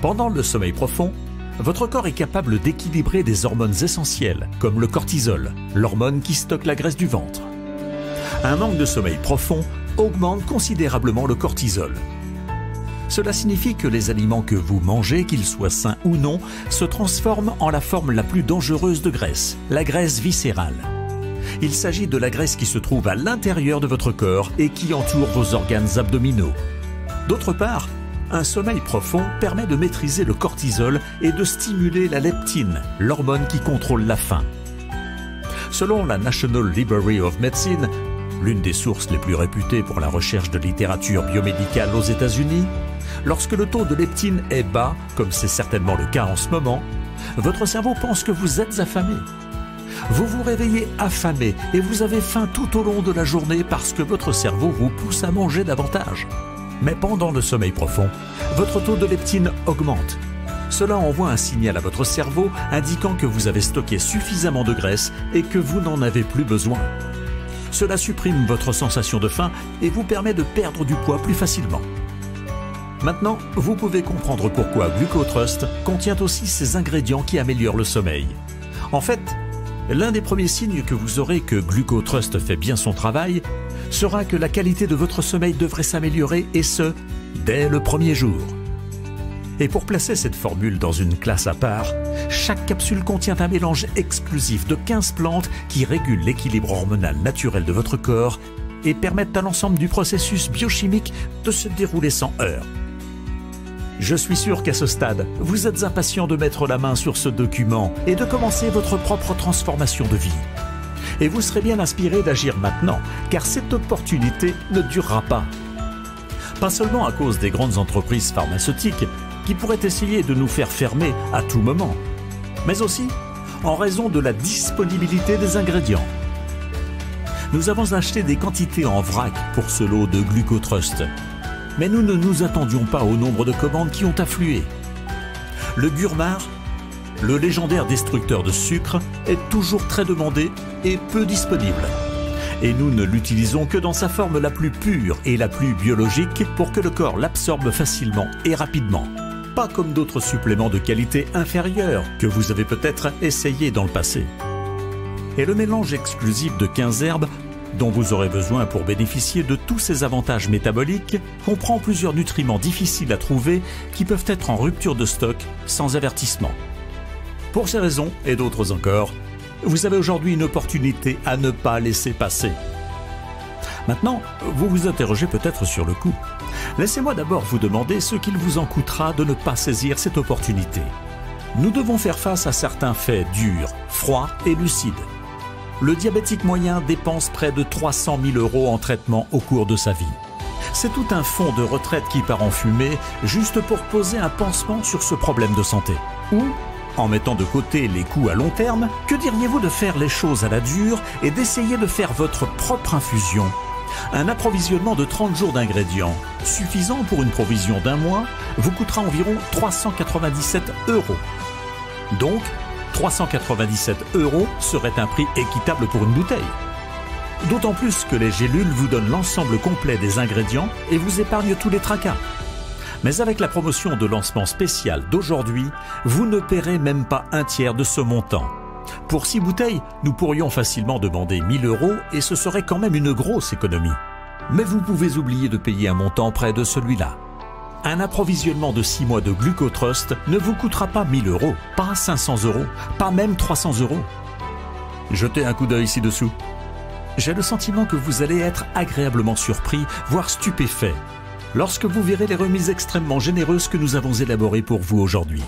Pendant le sommeil profond, votre corps est capable d'équilibrer des hormones essentielles comme le cortisol, l'hormone qui stocke la graisse du ventre. Un manque de sommeil profond augmente considérablement le cortisol. Cela signifie que les aliments que vous mangez, qu'ils soient sains ou non, se transforment en la forme la plus dangereuse de graisse, la graisse viscérale. Il s'agit de la graisse qui se trouve à l'intérieur de votre corps et qui entoure vos organes abdominaux. D'autre part, un sommeil profond permet de maîtriser le cortisol et de stimuler la leptine, l'hormone qui contrôle la faim. Selon la National Library of Medicine, l'une des sources les plus réputées pour la recherche de littérature biomédicale aux États-Unis, lorsque le taux de leptine est bas, comme c'est certainement le cas en ce moment, votre cerveau pense que vous êtes affamé. Vous vous réveillez affamé et vous avez faim tout au long de la journée parce que votre cerveau vous pousse à manger davantage. Mais pendant le sommeil profond, votre taux de leptine augmente. Cela envoie un signal à votre cerveau indiquant que vous avez stocké suffisamment de graisse et que vous n'en avez plus besoin. Cela supprime votre sensation de faim et vous permet de perdre du poids plus facilement. Maintenant, vous pouvez comprendre pourquoi GlucoTrust contient aussi ces ingrédients qui améliorent le sommeil. En fait, l'un des premiers signes que vous aurez que GlucoTrust fait bien son travail sera que la qualité de votre sommeil devrait s'améliorer et ce, dès le premier jour. Et pour placer cette formule dans une classe à part, chaque capsule contient un mélange exclusif de 15 plantes qui régulent l'équilibre hormonal naturel de votre corps et permettent à l'ensemble du processus biochimique de se dérouler sans heurts. Je suis sûr qu'à ce stade, vous êtes impatient de mettre la main sur ce document et de commencer votre propre transformation de vie. Et vous serez bien inspiré d'agir maintenant, car cette opportunité ne durera pas. Pas seulement à cause des grandes entreprises pharmaceutiques qui pourraient essayer de nous faire fermer à tout moment, mais aussi en raison de la disponibilité des ingrédients. Nous avons acheté des quantités en vrac pour ce lot de Glucotrust, mais nous ne nous attendions pas au nombre de commandes qui ont afflué. Le Gurmar, le légendaire destructeur de sucre, est toujours très demandé et peu disponible. Et nous ne l'utilisons que dans sa forme la plus pure et la plus biologique pour que le corps l'absorbe facilement et rapidement. Pas comme d'autres suppléments de qualité inférieure que vous avez peut-être essayé dans le passé. Et le mélange exclusif de 15 herbes dont vous aurez besoin pour bénéficier de tous ces avantages métaboliques comprend plusieurs nutriments difficiles à trouver qui peuvent être en rupture de stock sans avertissement. Pour ces raisons et d'autres encore, vous avez aujourd'hui une opportunité à ne pas laisser passer. Maintenant, vous vous interrogez peut-être sur le coût. Laissez-moi d'abord vous demander ce qu'il vous en coûtera de ne pas saisir cette opportunité. Nous devons faire face à certains faits durs, froids et lucides. Le diabétique moyen dépense près de 300 000 € en traitement au cours de sa vie. C'est tout un fonds de retraite qui part en fumée juste pour poser un pansement sur ce problème de santé. Ou, en mettant de côté les coûts à long terme, que diriez-vous de faire les choses à la dure et d'essayer de faire votre propre infusion? Un approvisionnement de 30 jours d'ingrédients, suffisant pour une provision d'un mois, vous coûtera environ 397 €. Donc, 397 € serait un prix équitable pour une bouteille. D'autant plus que les gélules vous donnent l'ensemble complet des ingrédients et vous épargnent tous les tracas. Mais avec la promotion de lancement spécial d'aujourd'hui, vous ne paierez même pas un tiers de ce montant. Pour 6 bouteilles, nous pourrions facilement demander 1 000 € et ce serait quand même une grosse économie. Mais vous pouvez oublier de payer un montant près de celui-là. Un approvisionnement de 6 mois de Glucotrust ne vous coûtera pas 1 000 €, pas 500 €, pas même 300 €. Jetez un coup d'œil ci-dessous. J'ai le sentiment que vous allez être agréablement surpris, voire stupéfait, lorsque vous verrez les remises extrêmement généreuses que nous avons élaborées pour vous aujourd'hui.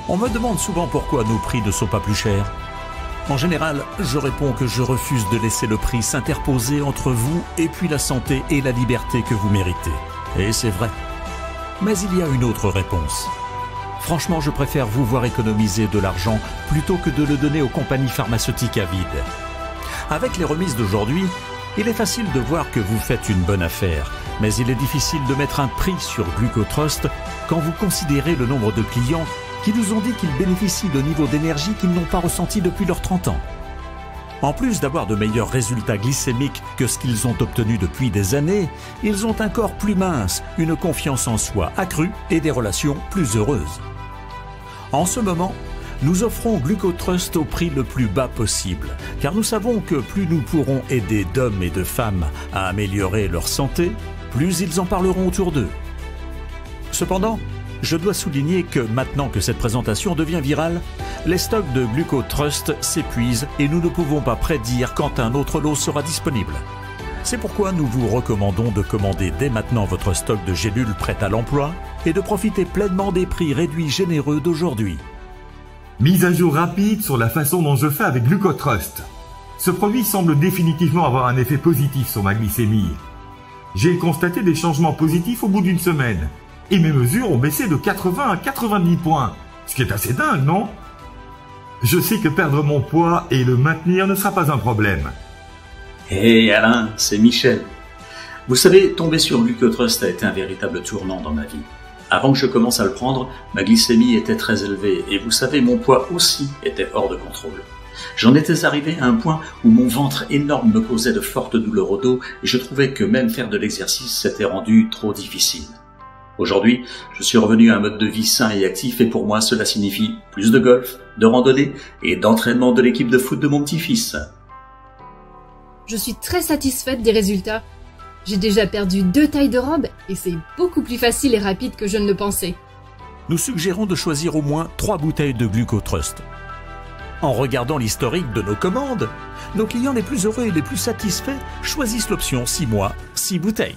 On me demande souvent pourquoi nos prix ne sont pas plus chers. En général, je réponds que je refuse de laisser le prix s'interposer entre vous et puis la santé et la liberté que vous méritez. Et c'est vrai. Mais il y a une autre réponse. Franchement, je préfère vous voir économiser de l'argent plutôt que de le donner aux compagnies pharmaceutiques à vide. Avec les remises d'aujourd'hui, il est facile de voir que vous faites une bonne affaire, mais il est difficile de mettre un prix sur Glucotrust quand vous considérez le nombre de clients qui nous ont dit qu'ils bénéficient de niveaux d'énergie qu'ils n'ont pas ressentis depuis leurs 30 ans. En plus d'avoir de meilleurs résultats glycémiques que ce qu'ils ont obtenu depuis des années, ils ont un corps plus mince, une confiance en soi accrue et des relations plus heureuses. En ce moment, nous offrons Glucotrust au prix le plus bas possible, car nous savons que plus nous pourrons aider d'hommes et de femmes à améliorer leur santé, plus ils en parleront autour d'eux. Cependant, je dois souligner que maintenant que cette présentation devient virale, les stocks de Glucotrust s'épuisent et nous ne pouvons pas prédire quand un autre lot sera disponible. C'est pourquoi nous vous recommandons de commander dès maintenant votre stock de gélules prêtes à l'emploi et de profiter pleinement des prix réduits généreux d'aujourd'hui. Mise à jour rapide sur la façon dont je fais avec Glucotrust. Ce produit semble définitivement avoir un effet positif sur ma glycémie. J'ai constaté des changements positifs au bout d'une semaine. Et mes mesures ont baissé de 80 à 90 points. Ce qui est assez dingue, non? Je sais que perdre mon poids et le maintenir ne sera pas un problème. Hey Alain, c'est Michel. Vous savez, tomber sur Glucotrust a été un véritable tournant dans ma vie. Avant que je commence à le prendre, ma glycémie était très élevée et vous savez, mon poids aussi était hors de contrôle. J'en étais arrivé à un point où mon ventre énorme me causait de fortes douleurs au dos et je trouvais que même faire de l'exercice s'était rendu trop difficile. Aujourd'hui, je suis revenu à un mode de vie sain et actif et pour moi cela signifie plus de golf, de randonnée et d'entraînement de l'équipe de foot de mon petit-fils. Je suis très satisfaite des résultats. J'ai déjà perdu 2 tailles de robe et c'est beaucoup plus facile et rapide que je ne le pensais. Nous suggérons de choisir au moins 3 bouteilles de Glucotrust. En regardant l'historique de nos commandes, nos clients les plus heureux et les plus satisfaits choisissent l'option 6 mois, 6 bouteilles.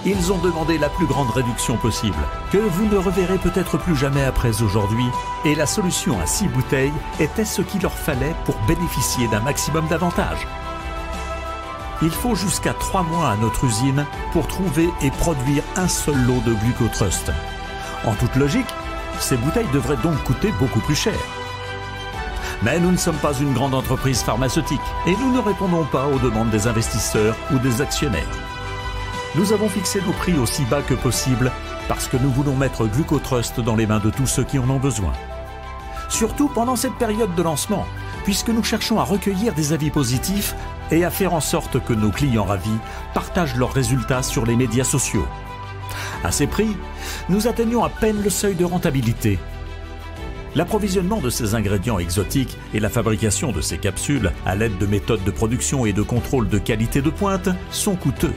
Ils ont demandé la plus grande réduction possible, que vous ne reverrez peut-être plus jamais après aujourd'hui, et la solution à 6 bouteilles était ce qu'il leur fallait pour bénéficier d'un maximum d'avantages. Il faut jusqu'à 3 mois à notre usine pour trouver et produire un seul lot de Glucotrust. En toute logique, ces bouteilles devraient donc coûter beaucoup plus cher. Mais nous ne sommes pas une grande entreprise pharmaceutique et nous ne répondons pas aux demandes des investisseurs ou des actionnaires. Nous avons fixé nos prix aussi bas que possible parce que nous voulons mettre Glucotrust dans les mains de tous ceux qui en ont besoin. Surtout pendant cette période de lancement, puisque nous cherchons à recueillir des avis positifs et à faire en sorte que nos clients ravis partagent leurs résultats sur les médias sociaux. À ces prix, nous atteignons à peine le seuil de rentabilité. L'approvisionnement de ces ingrédients exotiques et la fabrication de ces capsules à l'aide de méthodes de production et de contrôle de qualité de pointe sont coûteux.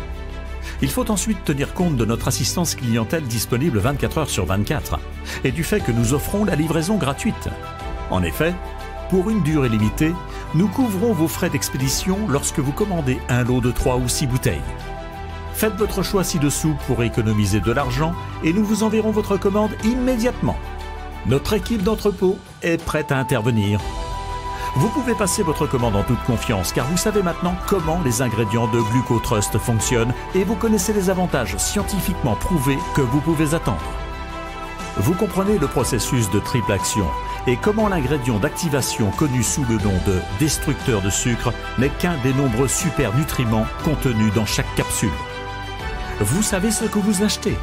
Il faut ensuite tenir compte de notre assistance clientèle disponible 24 heures sur 24 et du fait que nous offrons la livraison gratuite. En effet, pour une durée limitée, nous couvrons vos frais d'expédition lorsque vous commandez un lot de 3 ou 6 bouteilles. Faites votre choix ci-dessous pour économiser de l'argent et nous vous enverrons votre commande immédiatement. Notre équipe d'entrepôt est prête à intervenir. Vous pouvez passer votre commande en toute confiance car vous savez maintenant comment les ingrédients de Glucotrust fonctionnent et vous connaissez les avantages scientifiquement prouvés que vous pouvez attendre. Vous comprenez le processus de triple action et comment l'ingrédient d'activation connu sous le nom de destructeur de sucre n'est qu'un des nombreux super nutriments contenus dans chaque capsule. Vous savez ce que vous achetez.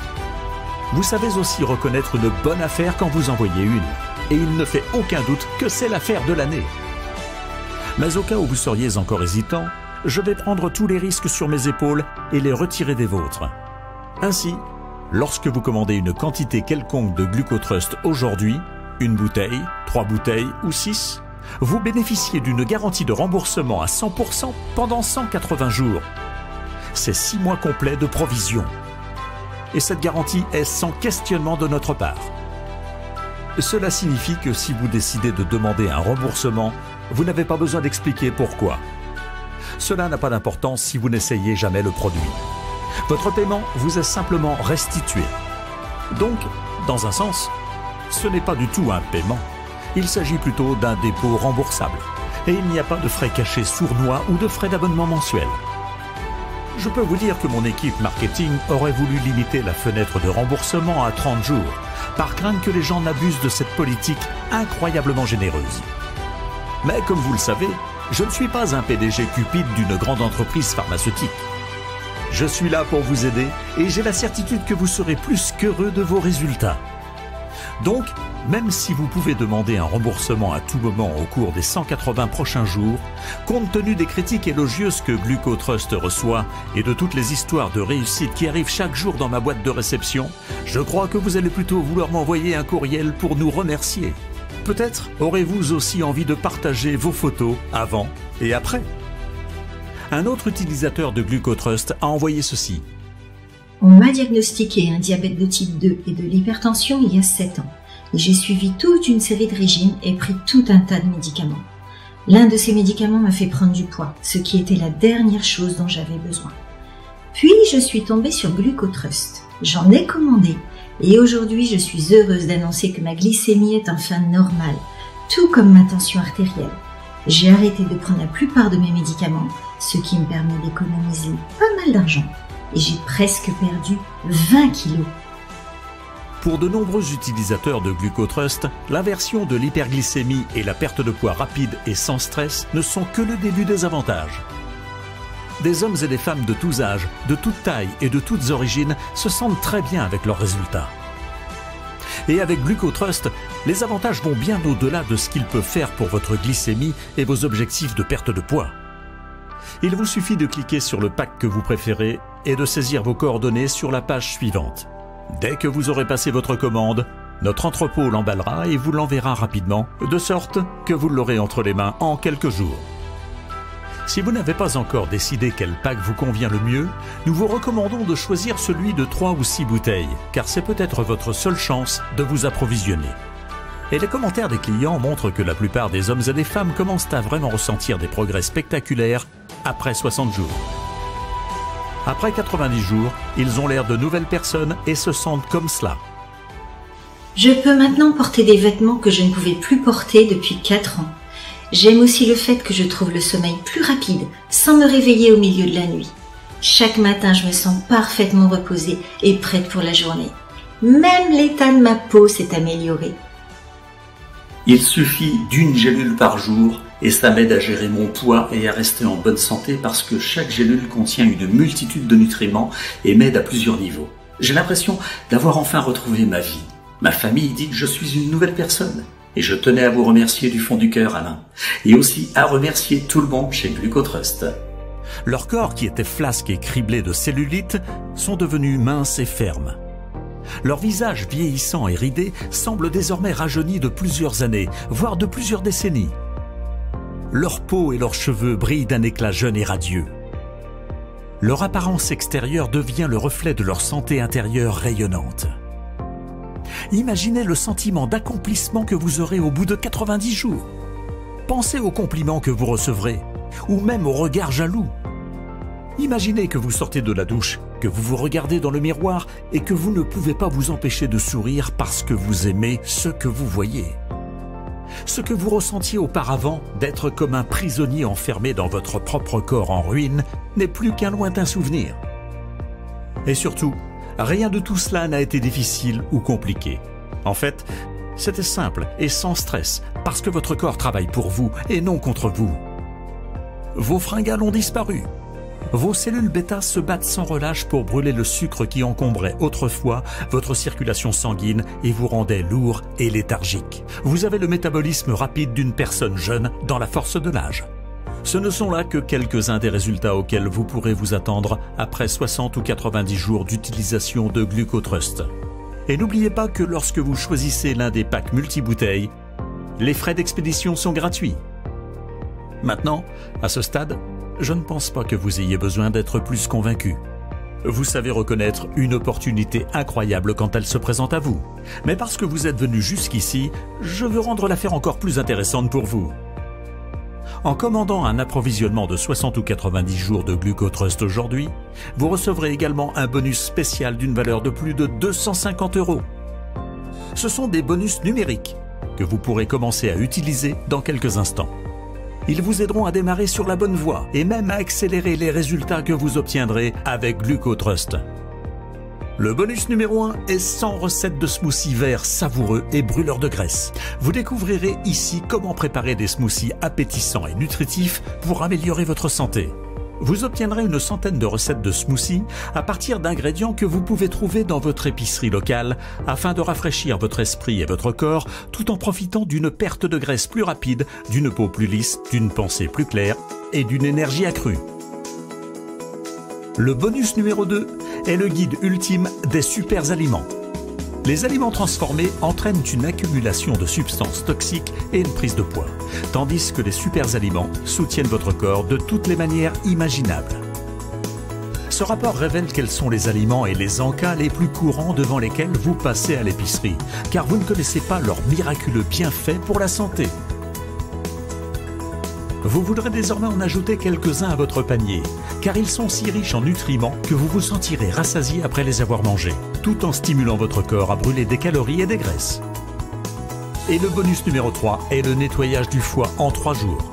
Vous savez aussi reconnaître une bonne affaire quand vous en voyez une. Et il ne fait aucun doute que c'est l'affaire de l'année. Mais au cas où vous seriez encore hésitant, je vais prendre tous les risques sur mes épaules et les retirer des vôtres. Ainsi, lorsque vous commandez une quantité quelconque de Glucotrust aujourd'hui, une bouteille, 3 bouteilles ou 6, vous bénéficiez d'une garantie de remboursement à 100% pendant 180 jours. C'est 6 mois complets de provision. Et cette garantie est sans questionnement de notre part. Cela signifie que si vous décidez de demander un remboursement, vous n'avez pas besoin d'expliquer pourquoi. Cela n'a pas d'importance si vous n'essayez jamais le produit. Votre paiement vous est simplement restitué. Donc, dans un sens, ce n'est pas du tout un paiement. Il s'agit plutôt d'un dépôt remboursable. Et il n'y a pas de frais cachés sournois ou de frais d'abonnement mensuel. Je peux vous dire que mon équipe marketing aurait voulu limiter la fenêtre de remboursement à 30 jours, par crainte que les gens n'abusent de cette politique incroyablement généreuse. Mais comme vous le savez, je ne suis pas un PDG cupide d'une grande entreprise pharmaceutique. Je suis là pour vous aider et j'ai la certitude que vous serez plus qu'heureux de vos résultats. Donc, même si vous pouvez demander un remboursement à tout moment au cours des 180 prochains jours, compte tenu des critiques élogieuses que Glucotrust reçoit et de toutes les histoires de réussite qui arrivent chaque jour dans ma boîte de réception, je crois que vous allez plutôt vouloir m'envoyer un courriel pour nous remercier. Peut-être aurez-vous aussi envie de partager vos photos avant et après. Un autre utilisateur de Glucotrust a envoyé ceci. On m'a diagnostiqué un diabète de type 2 et de l'hypertension il y a 7 ans. Et j'ai suivi toute une série de régimes et pris tout un tas de médicaments. L'un de ces médicaments m'a fait prendre du poids, ce qui était la dernière chose dont j'avais besoin. Puis je suis tombée sur Glucotrust. J'en ai commandé et aujourd'hui je suis heureuse d'annoncer que ma glycémie est enfin normale, tout comme ma tension artérielle. J'ai arrêté de prendre la plupart de mes médicaments, ce qui me permet d'économiser pas mal d'argent. Et j'ai presque perdu 20 kilos. Pour de nombreux utilisateurs de Glucotrust, l'inversion de l'hyperglycémie et la perte de poids rapide et sans stress ne sont que le début des avantages. Des hommes et des femmes de tous âges, de toutes tailles et de toutes origines se sentent très bien avec leurs résultats. Et avec Glucotrust, les avantages vont bien au-delà de ce qu'il peut faire pour votre glycémie et vos objectifs de perte de poids. Il vous suffit de cliquer sur le pack que vous préférez et de saisir vos coordonnées sur la page suivante. Dès que vous aurez passé votre commande, notre entrepôt l'emballera et vous l'enverra rapidement, de sorte que vous l'aurez entre les mains en quelques jours. Si vous n'avez pas encore décidé quel pack vous convient le mieux, nous vous recommandons de choisir celui de 3 ou 6 bouteilles, car c'est peut-être votre seule chance de vous approvisionner. Et les commentaires des clients montrent que la plupart des hommes et des femmes commencent à vraiment ressentir des progrès spectaculaires après 60 jours. Après 90 jours, ils ont l'air de nouvelles personnes et se sentent comme cela. Je peux maintenant porter des vêtements que je ne pouvais plus porter depuis 4 ans. J'aime aussi le fait que je trouve le sommeil plus rapide, sans me réveiller au milieu de la nuit. Chaque matin, je me sens parfaitement reposée et prête pour la journée. Même l'état de ma peau s'est amélioré. Il suffit d'une gélule par jour et ça m'aide à gérer mon poids et à rester en bonne santé parce que chaque gélule contient une multitude de nutriments et m'aide à plusieurs niveaux. J'ai l'impression d'avoir enfin retrouvé ma vie. Ma famille dit que je suis une nouvelle personne. Et je tenais à vous remercier du fond du cœur, Alain. Et aussi à remercier tout le monde chez Glucotrust. Leurs corps, qui étaient flasques et criblés de cellulite, sont devenus minces et fermes. Leur visage vieillissant et ridé semble désormais rajeuni de plusieurs années, voire de plusieurs décennies. Leur peau et leurs cheveux brillent d'un éclat jeune et radieux. Leur apparence extérieure devient le reflet de leur santé intérieure rayonnante. Imaginez le sentiment d'accomplissement que vous aurez au bout de 90 jours. Pensez aux compliments que vous recevrez, ou même aux regards jaloux. Imaginez que vous sortez de la douche, que vous vous regardez dans le miroir et que vous ne pouvez pas vous empêcher de sourire parce que vous aimez ce que vous voyez. Ce que vous ressentiez auparavant d'être comme un prisonnier enfermé dans votre propre corps en ruine n'est plus qu'un lointain souvenir. Et surtout, rien de tout cela n'a été difficile ou compliqué. En fait, c'était simple et sans stress, parce que votre corps travaille pour vous et non contre vous. Vos fringales ont disparu. Vos cellules bêta se battent sans relâche pour brûler le sucre qui encombrait autrefois votre circulation sanguine et vous rendait lourd et léthargique. Vous avez le métabolisme rapide d'une personne jeune dans la force de l'âge. Ce ne sont là que quelques-uns des résultats auxquels vous pourrez vous attendre après 60 ou 90 jours d'utilisation de Glucotrust. Et n'oubliez pas que lorsque vous choisissez l'un des packs multibouteilles, les frais d'expédition sont gratuits. Maintenant, à ce stade, je ne pense pas que vous ayez besoin d'être plus convaincu. Vous savez reconnaître une opportunité incroyable quand elle se présente à vous. Mais parce que vous êtes venu jusqu'ici, je veux rendre l'affaire encore plus intéressante pour vous. En commandant un approvisionnement de 60 ou 90 jours de Glucotrust aujourd'hui, vous recevrez également un bonus spécial d'une valeur de plus de 250 €. Ce sont des bonus numériques que vous pourrez commencer à utiliser dans quelques instants. Ils vous aideront à démarrer sur la bonne voie et même à accélérer les résultats que vous obtiendrez avec Glucotrust. Le bonus numéro 1 est 100 recettes de smoothies verts savoureux et brûleurs de graisse. Vous découvrirez ici comment préparer des smoothies appétissants et nutritifs pour améliorer votre santé. Vous obtiendrez une centaine de recettes de smoothies à partir d'ingrédients que vous pouvez trouver dans votre épicerie locale afin de rafraîchir votre esprit et votre corps tout en profitant d'une perte de graisse plus rapide, d'une peau plus lisse, d'une pensée plus claire et d'une énergie accrue. Le bonus numéro 2 est le guide ultime des super aliments. Les aliments transformés entraînent une accumulation de substances toxiques et une prise de poids, tandis que les super aliments soutiennent votre corps de toutes les manières imaginables. Ce rapport révèle quels sont les aliments et les encas les plus courants devant lesquels vous passez à l'épicerie, car vous ne connaissez pas leurs miraculeux bienfaits pour la santé. Vous voudrez désormais en ajouter quelques-uns à votre panier, car ils sont si riches en nutriments que vous vous sentirez rassasié après les avoir mangés, tout en stimulant votre corps à brûler des calories et des graisses. Et le bonus numéro 3 est le nettoyage du foie en 3 jours.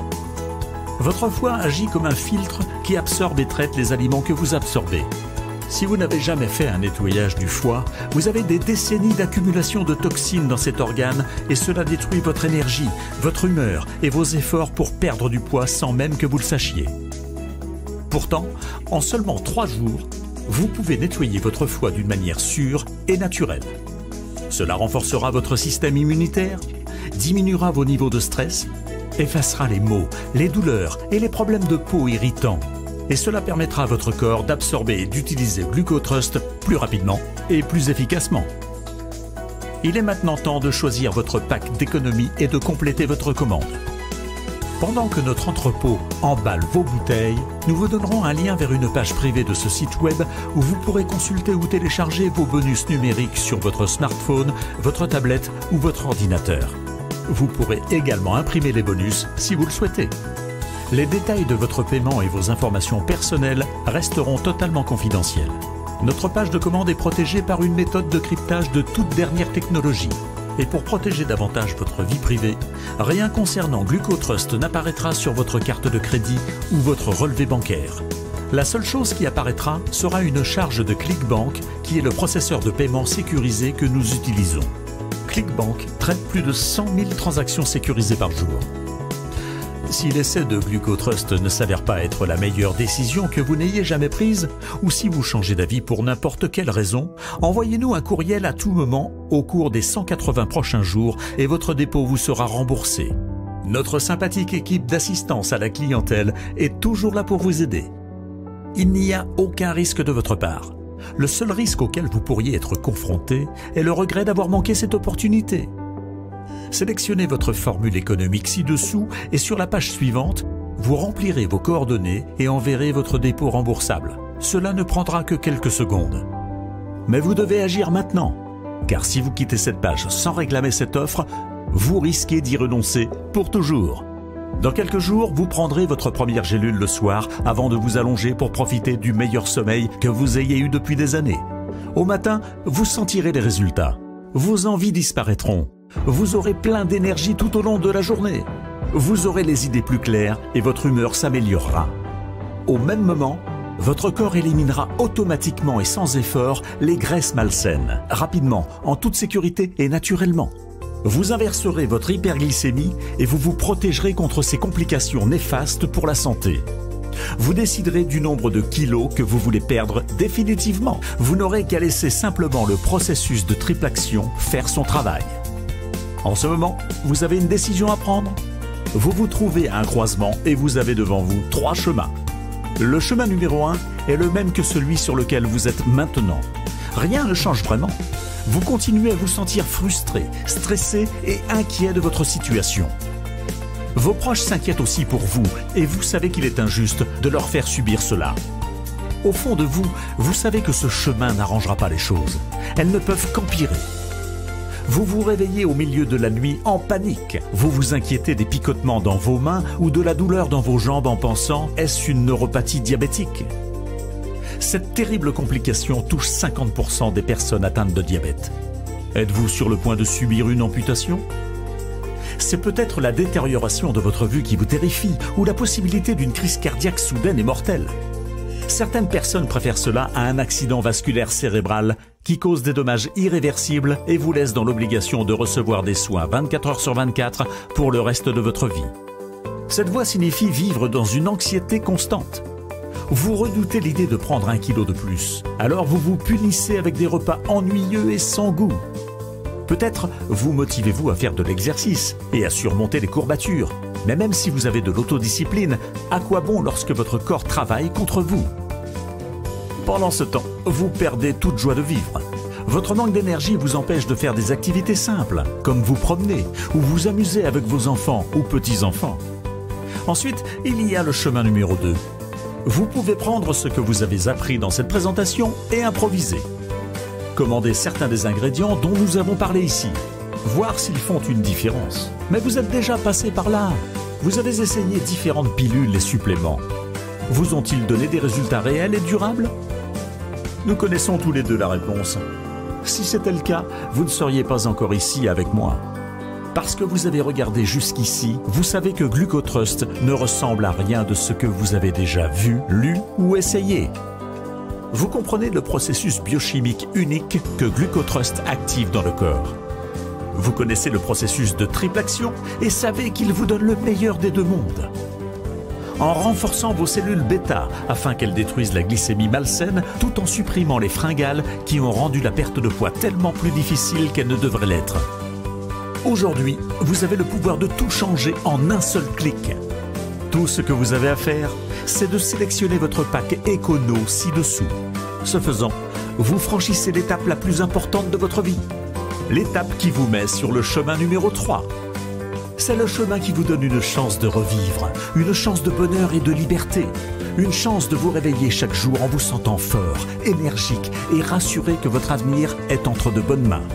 Votre foie agit comme un filtre qui absorbe et traite les aliments que vous absorbez. Si vous n'avez jamais fait un nettoyage du foie, vous avez des décennies d'accumulation de toxines dans cet organe et cela détruit votre énergie, votre humeur et vos efforts pour perdre du poids sans même que vous le sachiez. Pourtant, en seulement 3 jours, vous pouvez nettoyer votre foie d'une manière sûre et naturelle. Cela renforcera votre système immunitaire, diminuera vos niveaux de stress, effacera les maux, les douleurs et les problèmes de peau irritants. Et cela permettra à votre corps d'absorber et d'utiliser Glucotrust plus rapidement et plus efficacement. Il est maintenant temps de choisir votre pack d'économie et de compléter votre commande. Pendant que notre entrepôt emballe vos bouteilles, nous vous donnerons un lien vers une page privée de ce site web où vous pourrez consulter ou télécharger vos bonus numériques sur votre smartphone, votre tablette ou votre ordinateur. Vous pourrez également imprimer les bonus si vous le souhaitez. Les détails de votre paiement et vos informations personnelles resteront totalement confidentiels. Notre page de commande est protégée par une méthode de cryptage de toute dernière technologie. Et pour protéger davantage votre vie privée, rien concernant GlucoTrust n'apparaîtra sur votre carte de crédit ou votre relevé bancaire. La seule chose qui apparaîtra sera une charge de ClickBank, qui est le processeur de paiement sécurisé que nous utilisons. ClickBank traite plus de 100 000 transactions sécurisées par jour. Si l'essai de GlucoTrust ne s'avère pas être la meilleure décision que vous n'ayez jamais prise, ou si vous changez d'avis pour n'importe quelle raison, envoyez-nous un courriel à tout moment au cours des 180 prochains jours et votre dépôt vous sera remboursé. Notre sympathique équipe d'assistance à la clientèle est toujours là pour vous aider. Il n'y a aucun risque de votre part. Le seul risque auquel vous pourriez être confronté est le regret d'avoir manqué cette opportunité. Sélectionnez votre formule économique ci-dessous et sur la page suivante, vous remplirez vos coordonnées et enverrez votre dépôt remboursable. Cela ne prendra que quelques secondes. Mais vous devez agir maintenant, car si vous quittez cette page sans réclamer cette offre, vous risquez d'y renoncer pour toujours. Dans quelques jours, vous prendrez votre première gélule le soir avant de vous allonger pour profiter du meilleur sommeil que vous ayez eu depuis des années. Au matin, vous sentirez les résultats. Vos envies disparaîtront. Vous aurez plein d'énergie tout au long de la journée. Vous aurez les idées plus claires et votre humeur s'améliorera. Au même moment, votre corps éliminera automatiquement et sans effort les graisses malsaines, rapidement, en toute sécurité et naturellement. Vous inverserez votre hyperglycémie et vous vous protégerez contre ces complications néfastes pour la santé. Vous déciderez du nombre de kilos que vous voulez perdre définitivement. Vous n'aurez qu'à laisser simplement le processus de triple action faire son travail. En ce moment, vous avez une décision à prendre. Vous vous trouvez à un croisement et vous avez devant vous 3 chemins. Le chemin numéro 1 est le même que celui sur lequel vous êtes maintenant. Rien ne change vraiment. Vous continuez à vous sentir frustré, stressé et inquiet de votre situation. Vos proches s'inquiètent aussi pour vous et vous savez qu'il est injuste de leur faire subir cela. Au fond de vous, vous savez que ce chemin n'arrangera pas les choses. Elles ne peuvent qu'empirer. Vous vous réveillez au milieu de la nuit en panique. Vous vous inquiétez des picotements dans vos mains ou de la douleur dans vos jambes en pensant « est-ce une neuropathie diabétique ?» Cette terrible complication touche 50% des personnes atteintes de diabète. Êtes-vous sur le point de subir une amputation ? C'est peut-être la détérioration de votre vue qui vous terrifie ou la possibilité d'une crise cardiaque soudaine et mortelle. Certaines personnes préfèrent cela à un accident vasculaire cérébral qui cause des dommages irréversibles et vous laisse dans l'obligation de recevoir des soins 24 heures sur 24 pour le reste de votre vie. Cette voie signifie vivre dans une anxiété constante. Vous redoutez l'idée de prendre 1 kilo de plus, alors vous vous punissez avec des repas ennuyeux et sans goût. Peut-être vous motivez-vous à faire de l'exercice et à surmonter les courbatures. Mais même si vous avez de l'autodiscipline, à quoi bon lorsque votre corps travaille contre vous ? Pendant ce temps, vous perdez toute joie de vivre. Votre manque d'énergie vous empêche de faire des activités simples, comme vous promener ou vous amuser avec vos enfants ou petits-enfants. Ensuite, il y a le chemin numéro 2. Vous pouvez prendre ce que vous avez appris dans cette présentation et improviser. Commandez certains des ingrédients dont nous avons parlé ici. Voir s'ils font une différence. Mais vous êtes déjà passé par là. Vous avez essayé différentes pilules et suppléments. Vous ont-ils donné des résultats réels et durables ? Nous connaissons tous les deux la réponse. Si c'était le cas, vous ne seriez pas encore ici avec moi. Parce que vous avez regardé jusqu'ici, vous savez que GlucoTrust ne ressemble à rien de ce que vous avez déjà vu, lu ou essayé. Vous comprenez le processus biochimique unique que GlucoTrust active dans le corps. Vous connaissez le processus de triple action et savez qu'il vous donne le meilleur des deux mondes. En renforçant vos cellules bêta afin qu'elles détruisent la glycémie malsaine tout en supprimant les fringales qui ont rendu la perte de poids tellement plus difficile qu'elle ne devrait l'être. Aujourd'hui, vous avez le pouvoir de tout changer en un seul clic. Tout ce que vous avez à faire, c'est de sélectionner votre pack Econo ci-dessous. Ce faisant, vous franchissez l'étape la plus importante de votre vie. L'étape qui vous met sur le chemin numéro 3. C'est le chemin qui vous donne une chance de revivre, une chance de bonheur et de liberté, une chance de vous réveiller chaque jour en vous sentant fort, énergique et rassuré que votre avenir est entre de bonnes mains.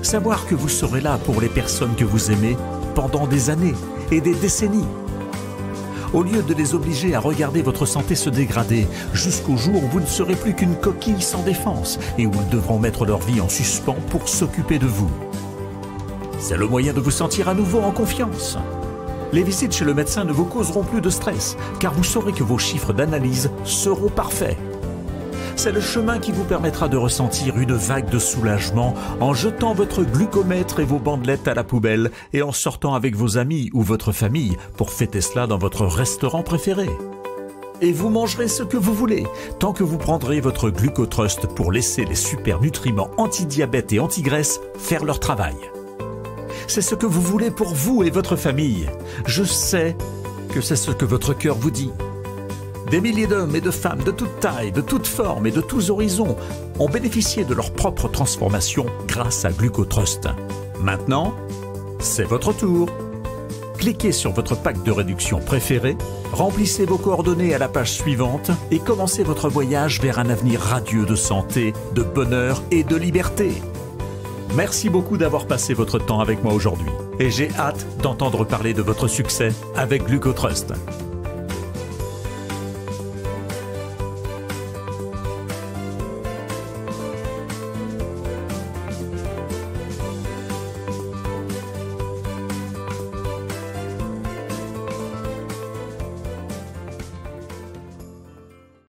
Savoir que vous serez là pour les personnes que vous aimez pendant des années et des décennies. au lieu de les obliger à regarder votre santé se dégrader, jusqu'au jour où vous ne serez plus qu'une coquille sans défense et où ils devront mettre leur vie en suspens pour s'occuper de vous. C'est le moyen de vous sentir à nouveau en confiance. Les visites chez le médecin ne vous causeront plus de stress, car vous saurez que vos chiffres d'analyse seront parfaits. C'est le chemin qui vous permettra de ressentir une vague de soulagement en jetant votre glucomètre et vos bandelettes à la poubelle et en sortant avec vos amis ou votre famille pour fêter cela dans votre restaurant préféré. Et vous mangerez ce que vous voulez, tant que vous prendrez votre glucotrust pour laisser les super nutriments anti-diabète et anti-graisse faire leur travail. C'est ce que vous voulez pour vous et votre famille. Je sais que c'est ce que votre cœur vous dit. Des milliers d'hommes et de femmes de toutes tailles, de toutes formes et de tous horizons ont bénéficié de leur propre transformation grâce à Glucotrust. Maintenant, c'est votre tour. Cliquez sur votre pack de réduction préféré, remplissez vos coordonnées à la page suivante et commencez votre voyage vers un avenir radieux de santé, de bonheur et de liberté. Merci beaucoup d'avoir passé votre temps avec moi aujourd'hui et j'ai hâte d'entendre parler de votre succès avec Glucotrust.